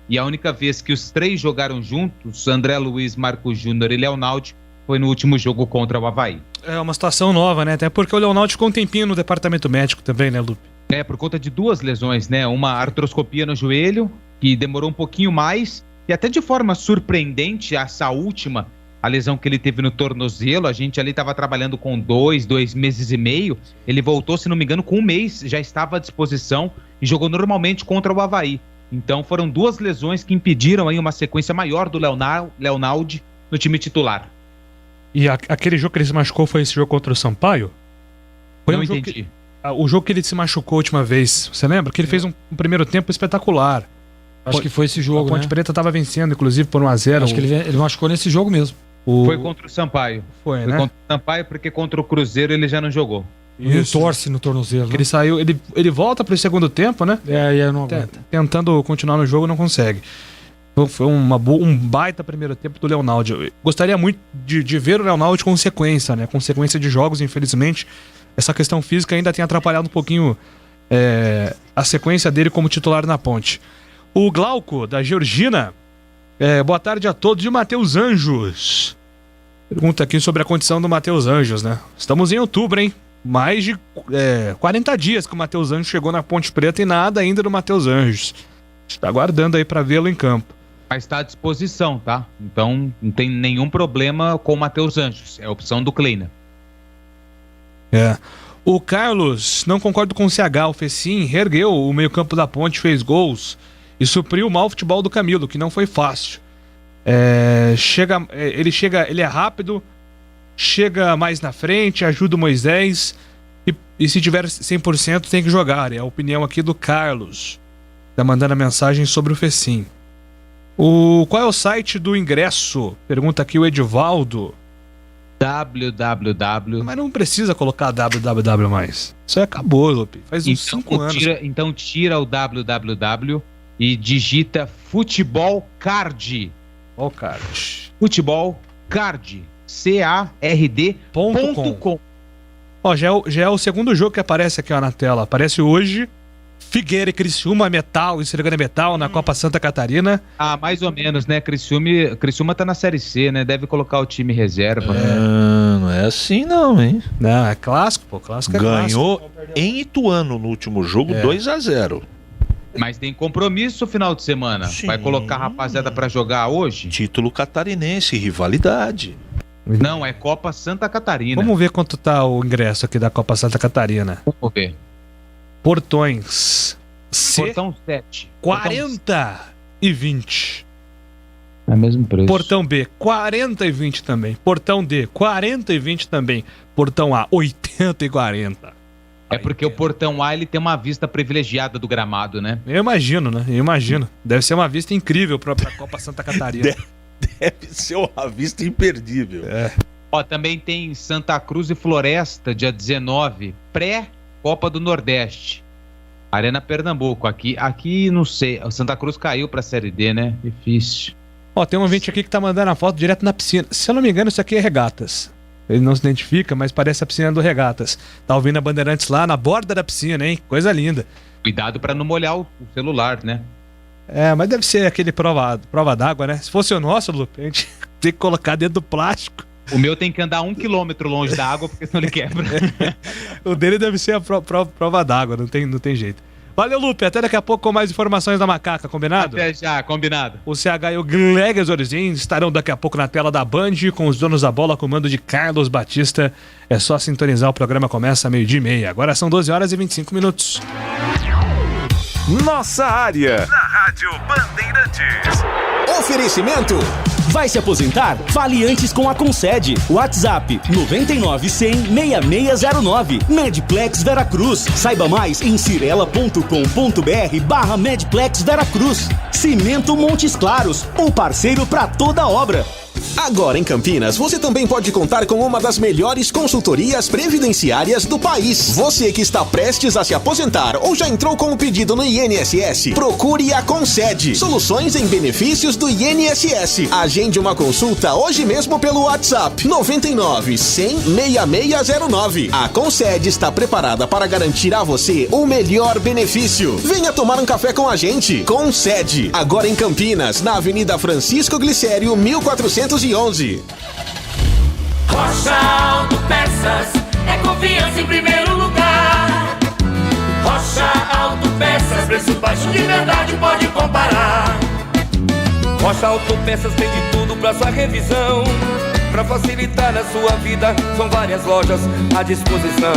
E a única vez que os três jogaram juntos, André Luiz, Marco Júnior e Leonaldi, foi no último jogo contra o Avaí. É uma situação nova, né? Até porque o Leonaldi ficou um tempinho no departamento médico também, né, Lupe? É, por conta de duas lesões, né? Uma artroscopia no joelho, que demorou um pouquinho mais, e até de forma surpreendente, essa última, a lesão que ele teve no tornozelo, a gente ali estava trabalhando com 2 meses e meio, ele voltou, se não me engano, com 1 mês, já estava à disposição e jogou normalmente contra o Avaí. Então foram 2 lesões que impediram aí uma sequência maior do Leonaldi no time titular. E aquele jogo que ele se machucou foi esse jogo contra o Sampaio? Foi Não jogo entendi. O jogo que ele se machucou a última vez, você lembra? Que ele fez um primeiro tempo espetacular. Acho que foi esse jogo, A Ponte né? Preta estava vencendo, inclusive, por 1-0. Acho que ele machucou nesse jogo mesmo. Foi contra o Sampaio. Foi, né? Contra o Sampaio porque contra o Cruzeiro ele já não jogou. Ele torce no tornozelo. Ele saiu, ele volta pro segundo tempo, né? E não aguenta. Tentando continuar no jogo, não consegue. Foi um baita primeiro tempo do Leonaldi. Eu gostaria muito de ver o Leonaldi com sequência, né? Com sequência de jogos, infelizmente. Essa questão física ainda tem atrapalhado um pouquinho a sequência dele como titular na Ponte. O Glauco, da Georgina. Boa tarde a todos. E o Matheus Anjos? Pergunta aqui sobre a condição do Matheus Anjos, né? Estamos em outubro, hein? Mais de 40 dias que o Matheus Anjos chegou na Ponte Preta e nada ainda do Matheus Anjos. Está aguardando aí para vê-lo em campo. Mas está à disposição, tá? Então não tem nenhum problema com o Matheus Anjos. É a opção do Kleina. O Carlos, não concordo com o CH. O Fecim reergueu o meio-campo da Ponte, fez gols e supriu o mau futebol do Camilo, que não foi fácil. Ele é rápido, chega mais na frente, ajuda o Moisés e se tiver 100% tem que jogar. É a opinião aqui do Carlos. Tá mandando a mensagem sobre o Fecim. Qual é o site do ingresso? Pergunta aqui o Edivaldo. www. Mas não precisa colocar www mais. Isso aí acabou, Lupe. Faz uns 5 anos. Então tira o www e digita Futebol Card. Futebol Card. CARD.com. Ó, já é o segundo jogo que aparece aqui, ó, na tela. Aparece hoje Figueira e Criciúma, Metal e Sergana Metal na Copa Santa Catarina. Ah, mais ou menos, né? Criciúma tá na Série C, né? Deve colocar o time reserva. Não é assim não, hein? Não, é clássico, pô. Clássico é Ganhou clássico. em Ituano no último jogo, 2-0. Mas tem compromisso no final de semana. Sim. Vai colocar a rapaziada pra jogar hoje? Título catarinense, rivalidade. Não, é Copa Santa Catarina. Vamos ver quanto tá o ingresso aqui da Copa Santa Catarina. Vamos ver. Portões. Portão 7. 40 e 20. É o mesmo preço. Portão B, 40 e 20 também. Portão D, 40 e 20 também. Portão A, 80 e 40. É porque o Portão A ele tem uma vista privilegiada do gramado, né? Eu imagino, né? Deve ser uma vista incrível pra Copa Santa Catarina. Deve ser uma vista imperdível. Ó, também tem Santa Cruz e Floresta, dia 19, pré-Copa do Nordeste. Arena Pernambuco. Aqui não sei. O Santa Cruz caiu pra Série D, né? Difícil. Ó, tem um ouvinte aqui que tá mandando a foto direto na piscina. Se eu não me engano, isso aqui é Regatas. Ele não se identifica, mas parece a piscina do Regatas. Tá ouvindo a Bandeirantes lá na borda da piscina, hein? Coisa linda. Cuidado pra não molhar o celular, né? Mas deve ser aquele prova d'água, né? Se fosse o nosso, Lupe, a gente tem que colocar dentro do plástico. O meu tem que andar 1 quilômetro longe da água, porque senão ele quebra. O dele deve ser a prova d'água, não tem jeito. Valeu, Lupe. Até daqui a pouco com mais informações da Macaca, combinado? Até já, combinado. O CH e o Glegas Orizin estarão daqui a pouco na tela da Band com os donos da bola, comando de Carlos Batista. É só sintonizar, o programa começa 12:30. Agora são 12h25. Nossa área. Na Rádio Bandeirantes. Oferecimento. Vai se aposentar? Fale antes com a Concede. WhatsApp 99-100-6609. Medplex Veracruz. Saiba mais em cirela.com.br/Medplex Veracruz. Cimento Montes Claros, o parceiro para toda obra. Agora em Campinas, você também pode contar com uma das melhores consultorias previdenciárias do país. Você que está prestes a se aposentar ou já entrou com o pedido no INSS, procure a Concede. Soluções em benefícios do INSS. Agende uma consulta hoje mesmo pelo WhatsApp 99 100 6609. A Concede está preparada para garantir a você o melhor benefício. Venha tomar um café com a gente. Concede. Agora em Campinas, na Avenida Francisco Glicério, 1411. Rocha Autopeças é confiança em primeiro lugar. Rocha Autopeças, preço baixo de verdade, pode comparar. Rocha Autopeças tem de tudo pra sua revisão. Pra facilitar a sua vida, são várias lojas à disposição.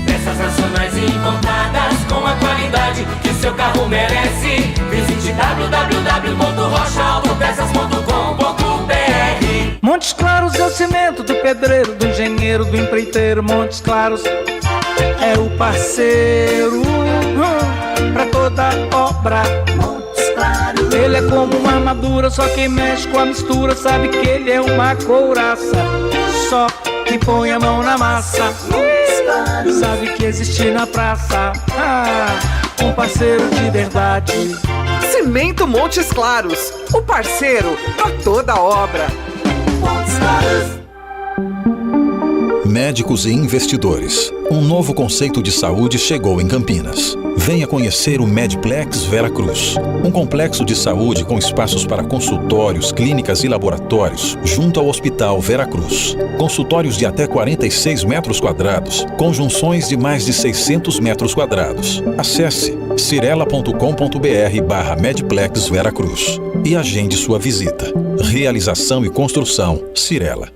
Peças nacionais e importadas com a qualidade que o seu carro merece. Visite www.rochaautopeças.com.br. Montes Claros é o cimento do pedreiro, do engenheiro, do empreiteiro. Montes Claros é o parceiro pra toda obra. Montes Claros. Ele é como uma armadura, só quem mexe com a mistura sabe que ele é uma couraça. Só quem põe a mão na massa sabe que existe na praça um parceiro de verdade. Cimento Montes Claros, o parceiro pra toda obra. Montes Claros. Médicos e investidores. Um novo conceito de saúde chegou em Campinas. Venha conhecer o Medplex Vera Cruz. Um complexo de saúde com espaços para consultórios, clínicas e laboratórios, junto ao Hospital Vera Cruz. Consultórios de até 46 metros quadrados, com junções de mais de 600 metros quadrados. Acesse cirela.com.br/Medplex Vera Cruz e agende sua visita. Realização e construção Cirela.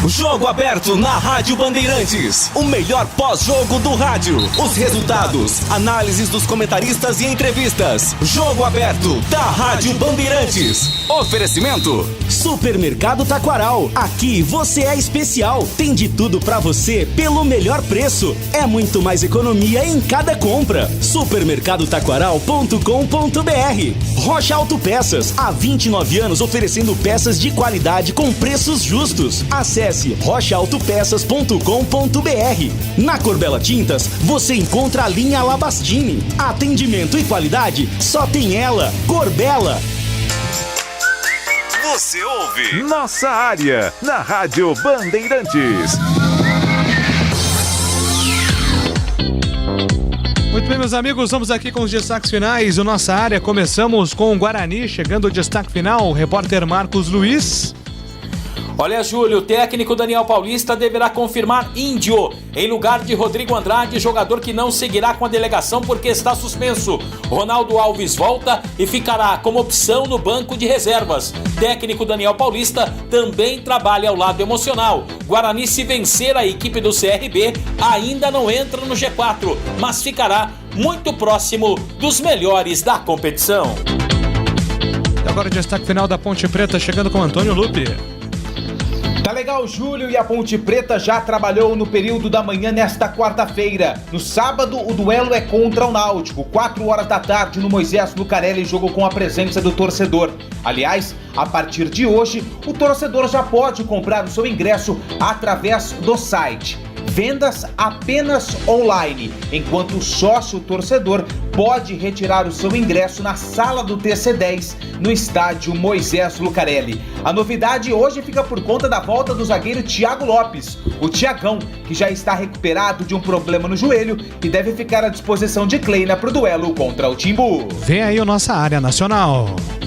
Jogo aberto na Rádio Bandeirantes. O melhor pós-jogo do rádio. Os resultados, análises dos comentaristas e entrevistas. Jogo aberto da Rádio Bandeirantes. Oferecimento: Supermercado Taquaral. Aqui você é especial. Tem de tudo pra você pelo melhor preço. É muito mais economia em cada compra. Supermercadotaquaral.com.br. Rocha Autopeças. Há 29 anos oferecendo peças de qualidade com preços justos. Acesse rochaautopeças.com.br. Na Corbella Tintas, você encontra a linha Labastini. Atendimento e qualidade, só tem ela. Corbella. Você ouve Nossa Área, na Rádio Bandeirantes. Muito bem, meus amigos, vamos aqui com os destaques finais da Nossa Área. Começamos com o Guarani, chegando o destaque final, o repórter Marcos Luiz. Olha, Júlio, o técnico Daniel Paulista deverá confirmar Índio em lugar de Rodrigo Andrade, jogador que não seguirá com a delegação porque está suspenso. Ronaldo Alves volta e ficará como opção no banco de reservas. Técnico Daniel Paulista também trabalha ao lado emocional. Guarani, se vencer a equipe do CRB, ainda não entra no G4, mas ficará muito próximo dos melhores da competição. E agora o destaque final da Ponte Preta, chegando com Antônio Lupe. Tá legal, Júlio, e a Ponte Preta já trabalhou no período da manhã nesta quarta-feira. No sábado, o duelo é contra o Náutico, 4 horas da tarde no Moisés Lucarelli, jogo com a presença do torcedor. Aliás, a partir de hoje, o torcedor já pode comprar o seu ingresso através do site. Vendas apenas online, enquanto o sócio torcedor pode retirar o seu ingresso na sala do TC10, no estádio Moisés Lucarelli. A novidade hoje fica por conta da volta do zagueiro Thiago Lopes, o Thiagão, que já está recuperado de um problema no joelho e deve ficar à disposição de Kleina para o duelo contra o Timbu. Vem aí o Nossa Área Nacional.